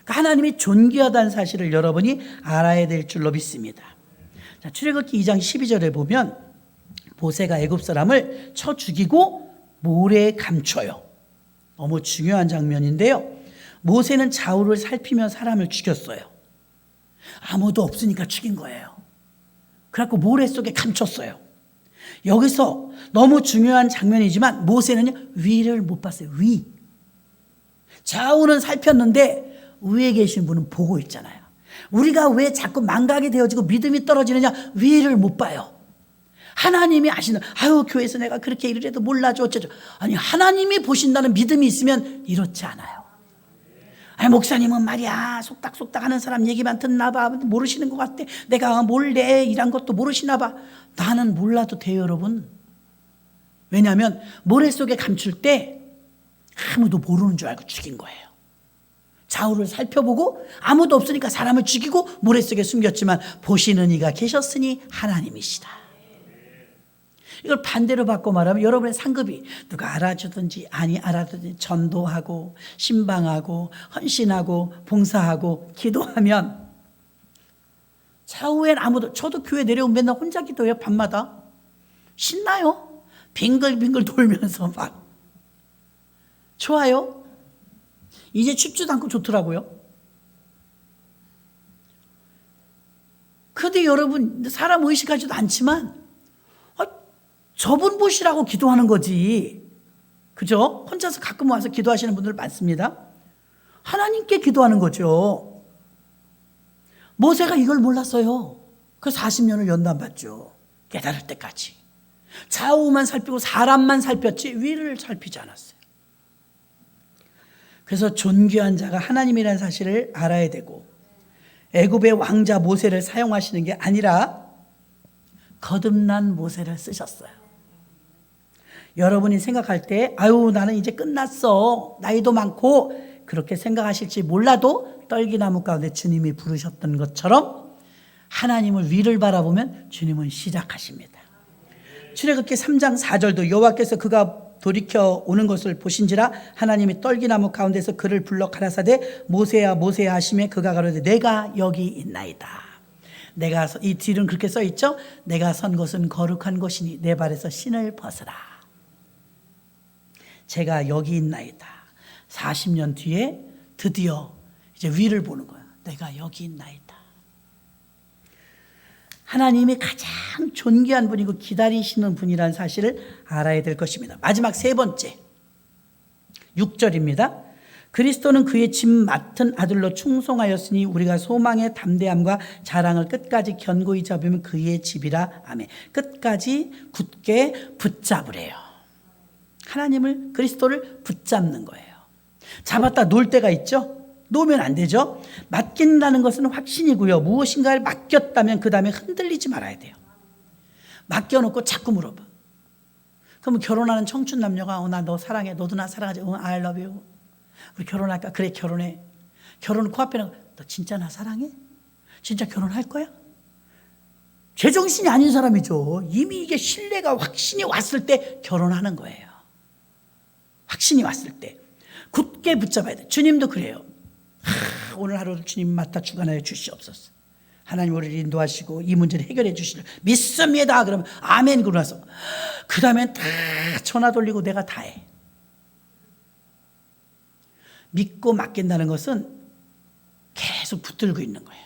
그러니까 하나님이 존귀하다는 사실을 여러분이 알아야 될 줄로 믿습니다. 자, 출애굽기 2장 12절에 보면 모세가 애굽 사람을 쳐 죽이고 모래에 감춰요. 너무 중요한 장면인데요. 모세는 좌우를 살피며 사람을 죽였어요. 아무도 없으니까 죽인 거예요. 그래갖고 모래 속에 감췄어요. 여기서 너무 중요한 장면이지만 모세는 위를 못 봤어요. 위. 좌우는 살폈는데 위에 계신 분은 보고 있잖아요. 우리가 왜 자꾸 망각이 되어지고 믿음이 떨어지느냐? 위를 못 봐요. 하나님이 아시는, 아유, 교회에서 내가 그렇게 일을 해도 몰라줘, 어쩌죠. 아니, 하나님이 보신다는 믿음이 있으면 이렇지 않아요. 아니, 목사님은 말이야, 속닥속닥 하는 사람 얘기만 듣나 봐. 모르시는 것 같아. 내가 몰래 일한 것도 모르시나 봐. 나는 몰라도 돼요, 여러분. 왜냐하면 모래 속에 감출 때 아무도 모르는 줄 알고 죽인 거예요. 좌우를 살펴보고 아무도 없으니까 사람을 죽이고 모래 속에 숨겼지만 보시는 이가 계셨으니 하나님이시다. 이걸 반대로 바꿔 말하면 여러분의 상급이 누가 알아주든지 아니 알아주든지 전도하고 신방하고 헌신하고 봉사하고 기도하면 좌우엔 아무도, 저도 교회 내려오면 맨날 혼자 기도해요. 밤마다 신나요. 빙글빙글 돌면서 막 좋아요. 이제 춥지도 않고 좋더라고요. 그런데 여러분 사람 의식하지도 않지만 저분 보시라고 기도하는 거지. 그죠? 혼자서 가끔 와서 기도하시는 분들 많습니다. 하나님께 기도하는 거죠. 모세가 이걸 몰랐어요. 그 40년을 연단받죠. 깨달을 때까지. 좌우만 살피고 사람만 살폈지 위를 살피지 않았어요. 그래서 존귀한 자가 하나님이라는 사실을 알아야 되고 애굽의 왕자 모세를 사용하시는 게 아니라 거듭난 모세를 쓰셨어요. 여러분이 생각할 때 아유 나는 이제 끝났어. 나이도 많고 그렇게 생각하실지 몰라도 떨기나무 가운데 주님이 부르셨던 것처럼 하나님을 위를 바라보면 주님은 시작하십니다. 출애굽기 3장 4절도 여호와께서 그가 돌이켜 오는 것을 보신지라 하나님이 떨기나무 가운데서 그를 불러 가라사대 모세야 모세야 하시매 그가 가로되 내가 여기 있나이다. 내가 이 뒤는 그렇게 써 있죠. 내가 선 곳은 거룩한 곳이니 내 발에서 신을 벗으라. 제가 여기 있나이다. 40년 뒤에 드디어 이제 위를 보는 거야. 내가 여기 있나이다. 하나님이 가장 존귀한 분이고 기다리시는 분이라는 사실을 알아야 될 것입니다. 마지막 세 번째 6절입니다. 그리스도는 그의 집 맡은 아들로 충성하였으니 우리가 소망의 담대함과 자랑을 끝까지 견고히 잡으면 그의 집이라. 아멘. 끝까지 굳게 붙잡으래요. 하나님을, 그리스도를 붙잡는 거예요. 잡았다 놓을 때가 있죠. 놓으면 안 되죠. 맡긴다는 것은 확신이고요. 무엇인가를 맡겼다면 그 다음에 흔들리지 말아야 돼요. 맡겨놓고 자꾸 물어봐. 그러면 결혼하는 청춘 남녀가 나 너 사랑해. 너도 나 사랑하지. I love you. 우리 결혼할까? 그래 결혼해. 결혼 코앞에 너 진짜 나 사랑해? 진짜 결혼할 거야? 제정신이 아닌 사람이죠. 이미 이게 신뢰가 확신이 왔을 때 결혼하는 거예요. 확신이 왔을 때 굳게 붙잡아야 돼. 주님도 그래요. 오늘 하루도 주님 맡아 주관하여 주시옵소서. 하나님 우리를 인도하시고 이 문제를 해결해 주시를 믿습니다. 그러면 아멘 그러고 나서 그 다음엔 다 전화 돌리고 내가 다 해. 믿고 맡긴다는 것은 계속 붙들고 있는 거예요.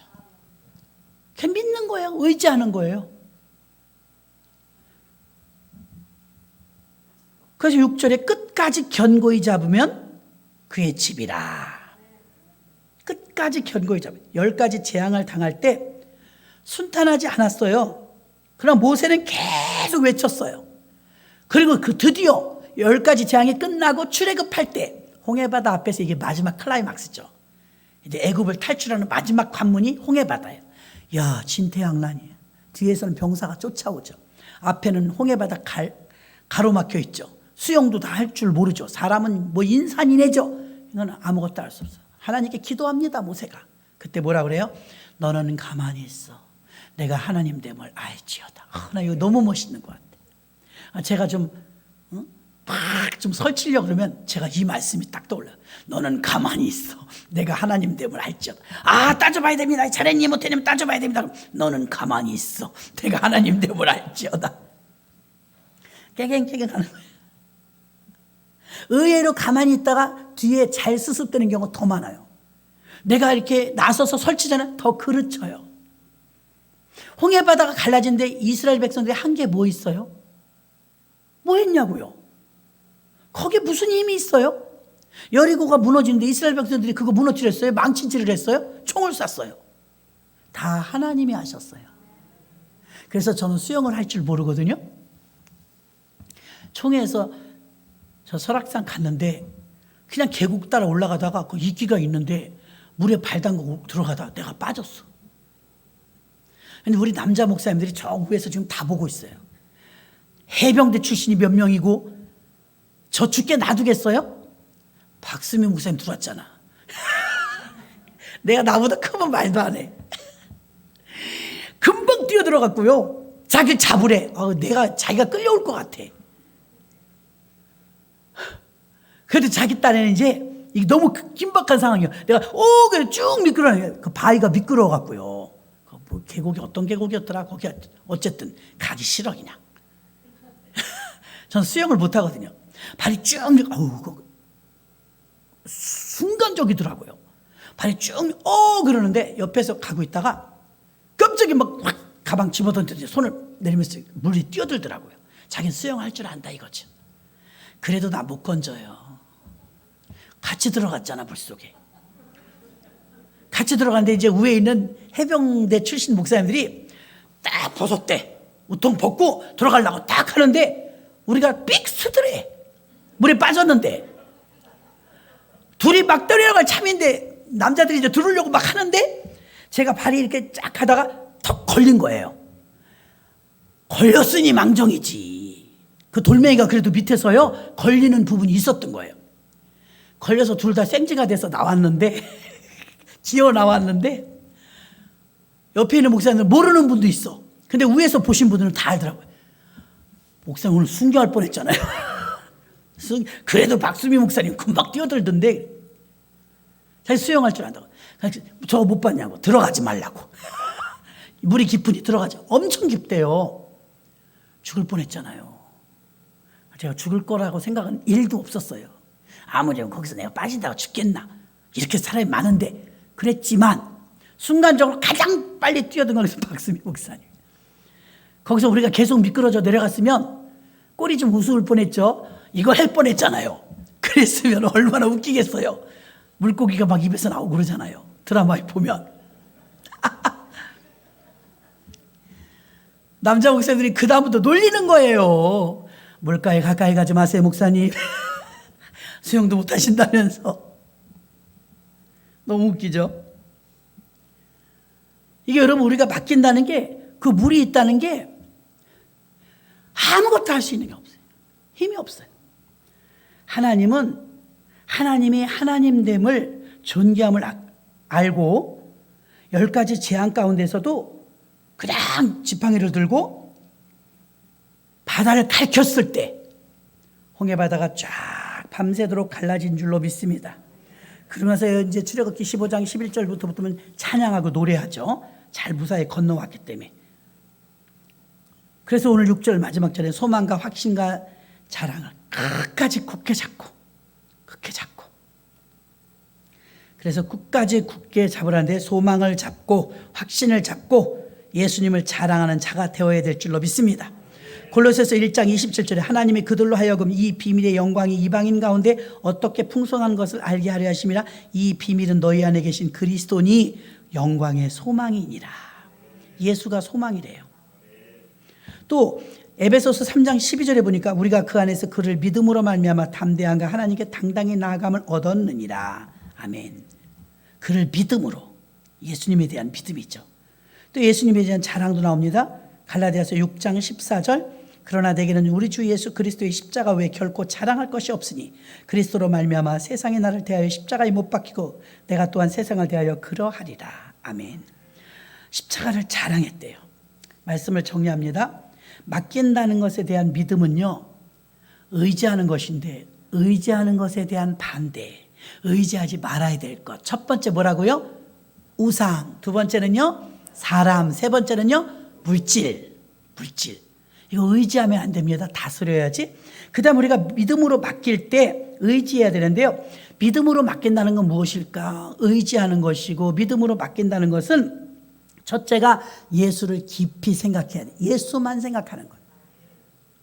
그냥 믿는 거예요. 의지하는 거예요. 그래서 6절에 끝까지 견고히 잡으면 그의 집이라. 끝까지 견고히 잡으면 10가지 재앙을 당할 때 순탄하지 않았어요. 그러나 모세는 계속 외쳤어요. 그리고 그 드디어 10가지 재앙이 끝나고 출애굽할 때 홍해바다 앞에서 이게 마지막 클라이막스죠. 이제 애굽을 탈출하는 마지막 관문이 홍해바다예요. 야, 진퇴양난이에요. 뒤에서는 병사가 쫓아오죠. 앞에는 홍해바다 가로막혀 있죠. 수영도 다 할 줄 모르죠. 사람은 뭐 인산이네죠. 이건 아무것도 할 수 없어요. 하나님께 기도합니다, 모세가. 그때 뭐라 그래요? 너는 가만히 있어. 내가 하나님 됨을 알지어다. 나 이거 너무 멋있는 것 같아. 제가 좀 설치려고 그러면 제가 이 말씀이 딱 떠올라요. 너는 가만히 있어. 내가 하나님 됨을 알지어다. 따져봐야 됩니다. 잘했니 못했니 따져봐야 됩니다. 그럼 너는 가만히 있어. 내가 하나님 됨을 알지어다. 깨갱깨갱 하는 거예요. 의외로 가만히 있다가 뒤에 잘 수습되는 경우가 더 많아요. 내가 이렇게 나서서 설치잖아요. 더 그르쳐요. 홍해바다가 갈라진데 이스라엘 백성들이 한 게 뭐 있어요? 뭐 했냐고요? 거기에 무슨 힘이 있어요? 여리고가 무너지는데 이스라엘 백성들이 그거 무너뜨려 했어요? 망친질을 했어요? 총을 쐈어요? 다 하나님이 하셨어요. 그래서 저는 수영을 할 줄 모르거든요. 총회에서 저 설악산 갔는데 그냥 계곡 따라 올라가다가 그 이끼가 있는데 물에 발 담그고 들어가다가 내가 빠졌어. 근데 우리 남자 목사님들이 저 위에서 지금 다 보고 있어요. 해병대 출신이 몇 명이고 저 죽게 놔두겠어요? 박수미 목사님 들어왔잖아. 내가 나보다 크면 말도 안 해. 금방 뛰어들어갔고요. 자기 잡으래. 자기가 끌려올 것 같아. 그래도 자기 딴에는 이제 이게 너무 긴박한 상황이에요. 내가 그래 쭉 미끄러워. 그 바위가 미끄러워갖고요. 뭐 계곡이 어떤 계곡이었더라. 거기 어쨌든 가기 싫어 그냥. 전 수영을 못 하거든요. 발이 쭉 순간적이더라고요. 발이 쭉 그러는데 옆에서 가고 있다가 갑자기 막 확 가방 집어던져 손을 내리면서 물이 뛰어들더라고요. 자기는 수영할 줄 안다 이거죠. 그래도 나 못 건져요. 같이 들어갔잖아 물속에. 같이 들어갔는데 이제 위에 있는 해병대 출신 목사님들이 딱 벗었대. 우통 벗고 들어가려고 딱 하는데 우리가 삑 스드래. 물에 빠졌는데 둘이 막 때려갈 참인데 남자들이 이제 들으려고 막 하는데 제가 발이 이렇게 쫙 하다가 턱 걸린 거예요. 걸렸으니 망정이지. 그 돌멩이가 그래도 밑에서요 걸리는 부분이 있었던 거예요. 걸려서 둘 다 생지가 돼서 나왔는데 기어 나왔는데 옆에 있는 목사님들 모르는 분도 있어. 근데 위에서 보신 분들은 다 알더라고요. 목사님 오늘 순교할 뻔했잖아요. 그래도 박수미 목사님 금방 뛰어들던데 사실 수영할 줄 안다고. 저거 못 봤냐고. 들어가지 말라고. 물이 깊으니 들어가죠. 엄청 깊대요. 죽을 뻔했잖아요. 제가 죽을 거라고 생각은 1도 없었어요. 아무리 거기서 내가 빠진다고 죽겠나. 이렇게 사람이 많은데 그랬지만 순간적으로 가장 빨리 뛰어든 건 박수미 목사님. 거기서 우리가 계속 미끄러져 내려갔으면 꼬리 좀 우스울 뻔했죠. 이거 할 뻔했잖아요. 그랬으면 얼마나 웃기겠어요. 물고기가 막 입에서 나오고 그러잖아요. 드라마에 보면. 남자 목사들이 그 다음부터 놀리는 거예요. 물가에 가까이 가지 마세요 목사님. 수영도 못 하신다면서. 너무 웃기죠. 이게 여러분 우리가 맡긴다는 게 그 물이 있다는 게 아무것도 할 수 있는 게 없어요. 힘이 없어요. 하나님은 하나님이 하나님됨을 존귀함을 알고 10가지 재앙 가운데서도 그냥 지팡이를 들고 바다를 가리켰을 때 홍해바다가 쫙 밤새도록 갈라진 줄로 믿습니다. 그러면서 이제 출애굽기 15장 11절부터 보면 찬양하고 노래하죠. 잘 무사히 건너왔기 때문에. 그래서 오늘 6절 마지막 절에 소망과 확신과 자랑을 끝까지 굳게 잡고 그래서 끝까지 굳게 잡으라는데 소망을 잡고 확신을 잡고 예수님을 자랑하는 자가 되어야 될 줄로 믿습니다. 골로새서 1장 27절에 하나님이 그들로 하여금 이 비밀의 영광이 이방인 가운데 어떻게 풍성한 것을 알게 하려 하심이라. 이 비밀은 너희 안에 계신 그리스도니 영광의 소망이니라. 예수가 소망이래요. 또 에베소서 3장 12절에 보니까 우리가 그 안에서 그를 믿음으로 말미암아 담대함과 하나님께 당당히 나아감을 얻었느니라. 아멘. 그를 믿음으로, 예수님에 대한 믿음이 있죠. 또 예수님에 대한 자랑도 나옵니다. 갈라디아서 6장 14절 그러나 내게는 우리 주 예수 그리스도의 십자가 외에 결코 자랑할 것이 없으니 그리스도로 말미암아 세상이 나를 대하여 십자가에 못 박히고 내가 또한 세상을 대하여 그러하리라. 아멘. 십자가를 자랑했대요. 말씀을 정리합니다. 맡긴다는 것에 대한 믿음은요, 의지하는 것인데 의지하는 것에 대한 반대, 의지하지 말아야 될 것. 첫 번째 뭐라고요? 우상. 두 번째는요, 사람. 세 번째는요, 물질. 이거 의지하면 안 됩니다. 다스려야지. 그 다음 우리가 믿음으로 맡길 때 의지해야 되는데요. 믿음으로 맡긴다는 건 무엇일까? 의지하는 것이고, 믿음으로 맡긴다는 것은 첫째가 예수를 깊이 생각해야 돼. 예수만 생각하는 거예요.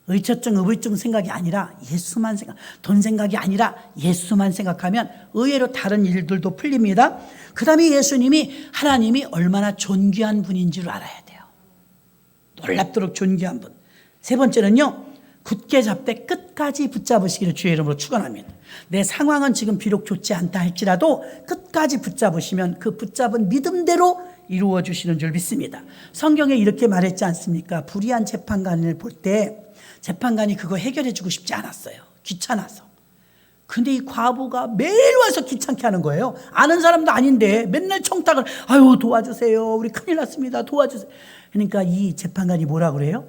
의처증, 의불증 생각이 아니라 예수만 생각, 돈 생각이 아니라 예수만 생각하면 의외로 다른 일들도 풀립니다. 그 다음에 예수님이, 하나님이 얼마나 존귀한 분인 줄 알아야 돼요. 놀랍도록 존귀한 분. 세 번째는요, 굳게 잡되 끝까지 붙잡으시기를 주의 이름으로 축원합니다. 내 상황은 지금 비록 좋지 않다 할지라도 끝까지 붙잡으시면 그 붙잡은 믿음대로 이루어 주시는 줄 믿습니다. 성경에 이렇게 말했지 않습니까? 불의한 재판관을 볼 때 재판관이 그거 해결해 주고 싶지 않았어요. 귀찮아서. 근데 이 과부가 매일 와서 귀찮게 하는 거예요. 아는 사람도 아닌데 맨날 청탁을, 아유 도와주세요, 우리 큰일 났습니다, 도와주세요. 그러니까 이 재판관이 뭐라 그래요?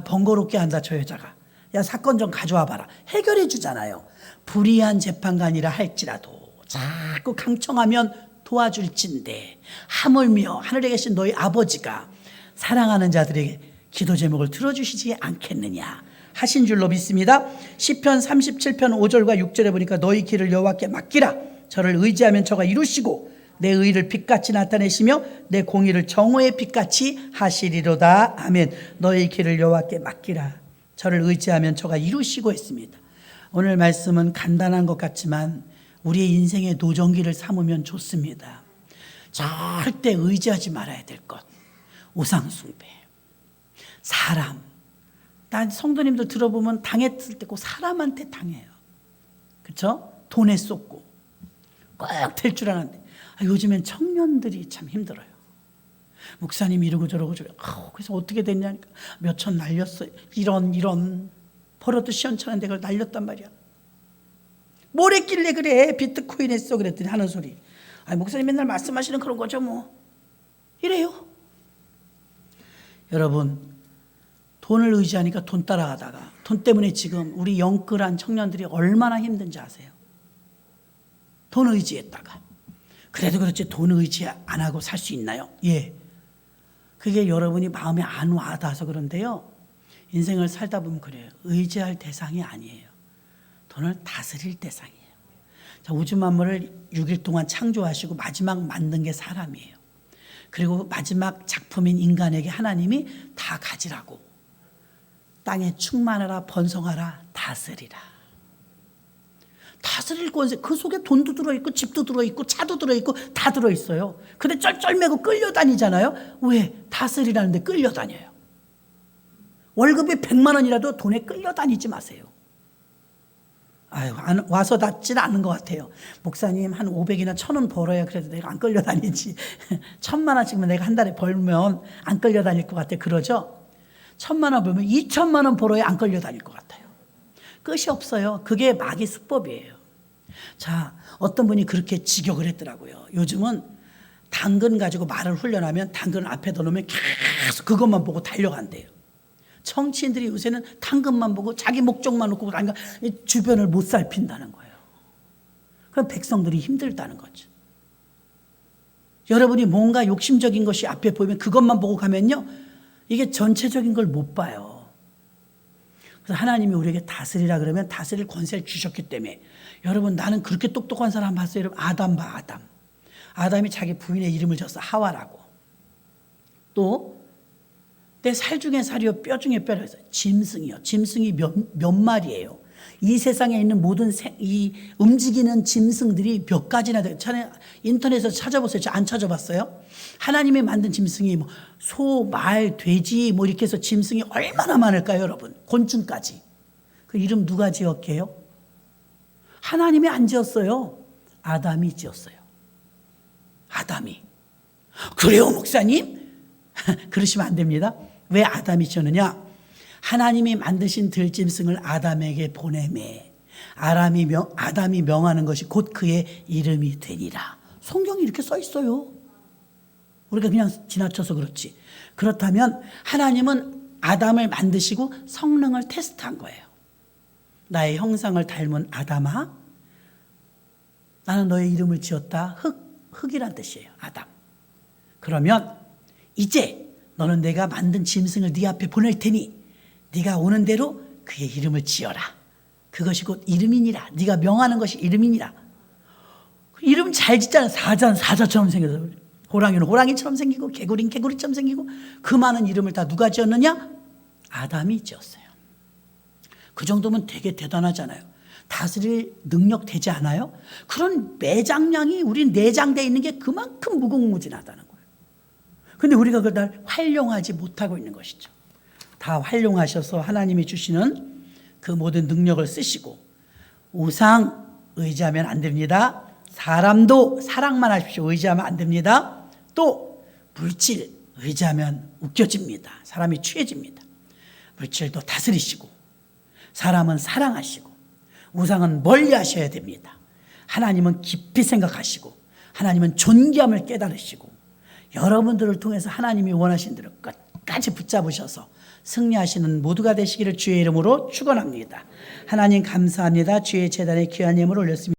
번거롭게 한다 저 여자가. 야, 사건 좀 가져와 봐라. 해결해 주잖아요. 불의한 재판관이라 할지라도 자꾸 강청하면 도와줄진데 하물며 하늘에 계신 너희 아버지가 사랑하는 자들에게 기도 제목을 들어주시지 않겠느냐 하신 줄로 믿습니다. 시편 37편 5절과 6절에 보니까 너희 길을 여호와께 맡기라. 저를 의지하면 저가 이루시고 내 의를 빛같이 나타내시며 내 공의를 정오의 빛같이 하시리로다. 아멘. 너희 길을 여호와께 맡기라. 저를 의지하면 저가 이루시고 했습니다. 오늘 말씀은 간단한 것 같지만 우리의 인생의 노정기를 삼으면 좋습니다. 절대 의지하지 말아야 될 것. 우상숭배, 사람. 난 성도님들 들어보면 당했을 때 꼭 사람한테 당해요. 그렇죠? 돈에 쏟고 꼭 될 줄 알았는데 요즘엔 청년들이 참 힘들어요. 목사님 이러고 저러고 그래서 어떻게 됐냐니까 몇천 날렸어요. 이런 벌어도 시원찮은데 그걸 날렸단 말이야. 뭘 했길래 그래? 비트코인 했어 그랬더니 하는 소리. 목사님 맨날 말씀하시는 그런 거죠 뭐. 이래요. 여러분, 돈을 의지하니까 돈 따라가다가 돈 때문에 지금 우리 영끌한 청년들이 얼마나 힘든지 아세요? 돈 의지했다가. 그래도 그렇지 돈 의지 안 하고 살 수 있나요? 예. 그게 여러분이 마음에 안 와닿아서 그런데요. 인생을 살다 보면 그래요. 의지할 대상이 아니에요. 돈을 다스릴 대상이에요. 자, 우주 만물을 6일 동안 창조하시고 마지막 만든 게 사람이에요. 그리고 마지막 작품인 인간에게 하나님이 다 가지라고. 땅에 충만하라, 번성하라, 다스리라. 다스릴 권세, 그 속에 돈도 들어있고 집도 들어있고 차도 들어있고 다 들어있어요. 근데 쩔쩔매고 끌려다니잖아요. 왜? 다스리라는데 끌려다녀요. 월급이 100만 원이라도 돈에 끌려다니지 마세요. 와서 닿지는 않는 것 같아요. 목사님 한 500이나 1000원 벌어야 그래도 내가 안 끌려다니지. 1000만 원씩만 내가 한 달에 벌면 안 끌려다닐 것 같아. 그러죠? 1000만 원 벌면 2000만 원 벌어야 안 끌려다닐 것 같아요. 끝이 없어요. 그게 마귀 수법이에요. 자, 어떤 분이 그렇게 직역을 했더라고요. 요즘은 당근 가지고 말을 훈련하면 당근 앞에 넣으면 계속 그것만 보고 달려간대요. 정치인들이 요새는 당근만 보고 자기 목적만 놓고 다니까 주변을 못 살핀다는 거예요. 그럼 백성들이 힘들다는 거죠. 여러분이 뭔가 욕심적인 것이 앞에 보이면 그것만 보고 가면요, 이게 전체적인 걸 못 봐요. 그래서 하나님이 우리에게 다스리라 그러면 다스릴 권세를 주셨기 때문에, 여러분 나는 그렇게 똑똑한 사람 봤어요. 여러분 아담 봐, 아담. 아담이 자기 부인의 이름을 졌어, 하와라고. 또 내 살 중에 살이요 뼈 중에 뼈라 해서 짐승이요. 짐승이 몇 마리예요. 이 세상에 있는 모든 이 움직이는 짐승들이 몇 가지나 돼요. 인터넷에서 찾아보세요. 저 안 찾아봤어요. 하나님이 만든 짐승이 뭐 소, 말, 돼지 뭐 이렇게 해서 짐승이 얼마나 많을까요, 여러분? 곤충까지. 그 이름 누가 지었게요? 하나님이 안 지었어요. 아담이 지었어요. 아담이. 그래요, 목사님? 그러시면 안 됩니다. 왜 아담이 지었느냐? 하나님이 만드신 들짐승을 아담에게 보내매 아담이 명하는 것이 곧 그의 이름이 되니라. 성경이 이렇게 써 있어요. 우리가 그냥 지나쳐서 그렇지. 그렇다면 하나님은 아담을 만드시고 성능을 테스트한 거예요. 나의 형상을 닮은 아담아, 나는 너의 이름을 지었다. 흙이란 뜻이에요. 아담. 그러면 이제 너는 내가 만든 짐승을 네 앞에 보낼 테니 네가 오는 대로 그의 이름을 지어라. 그것이 곧 이름이니라. 네가 명하는 것이 이름이니라. 이름 잘 짓잖아요. 사자처럼 생겨서. 호랑이는 호랑이처럼 생기고 개구리는 개구리처럼 생기고. 그 많은 이름을 다 누가 지었느냐? 아담이 지었어요. 그 정도면 되게 대단하잖아요. 다스릴 능력 되지 않아요? 그런 매장량이 우리 내장되어 있는 게 그만큼 무궁무진하다는 거예요. 근데 우리가 그걸 활용하지 못하고 있는 것이죠. 다 활용하셔서 하나님이 주시는 그 모든 능력을 쓰시고, 우상 의지하면 안 됩니다. 사람도 사랑만 하십시오. 의지하면 안 됩니다. 또 물질 의지하면 웃겨집니다. 사람이 취해집니다. 물질도 다스리시고, 사람은 사랑하시고, 우상은 멀리 하셔야 됩니다. 하나님은 깊이 생각하시고, 하나님은 존귀함을 깨달으시고, 여러분들을 통해서 하나님이 원하신 대로 끝까지 붙잡으셔서 승리하시는 모두가 되시기를 주의 이름으로 축원합니다. 하나님 감사합니다. 주의 제단에 귀한 예물을 올렸습니다.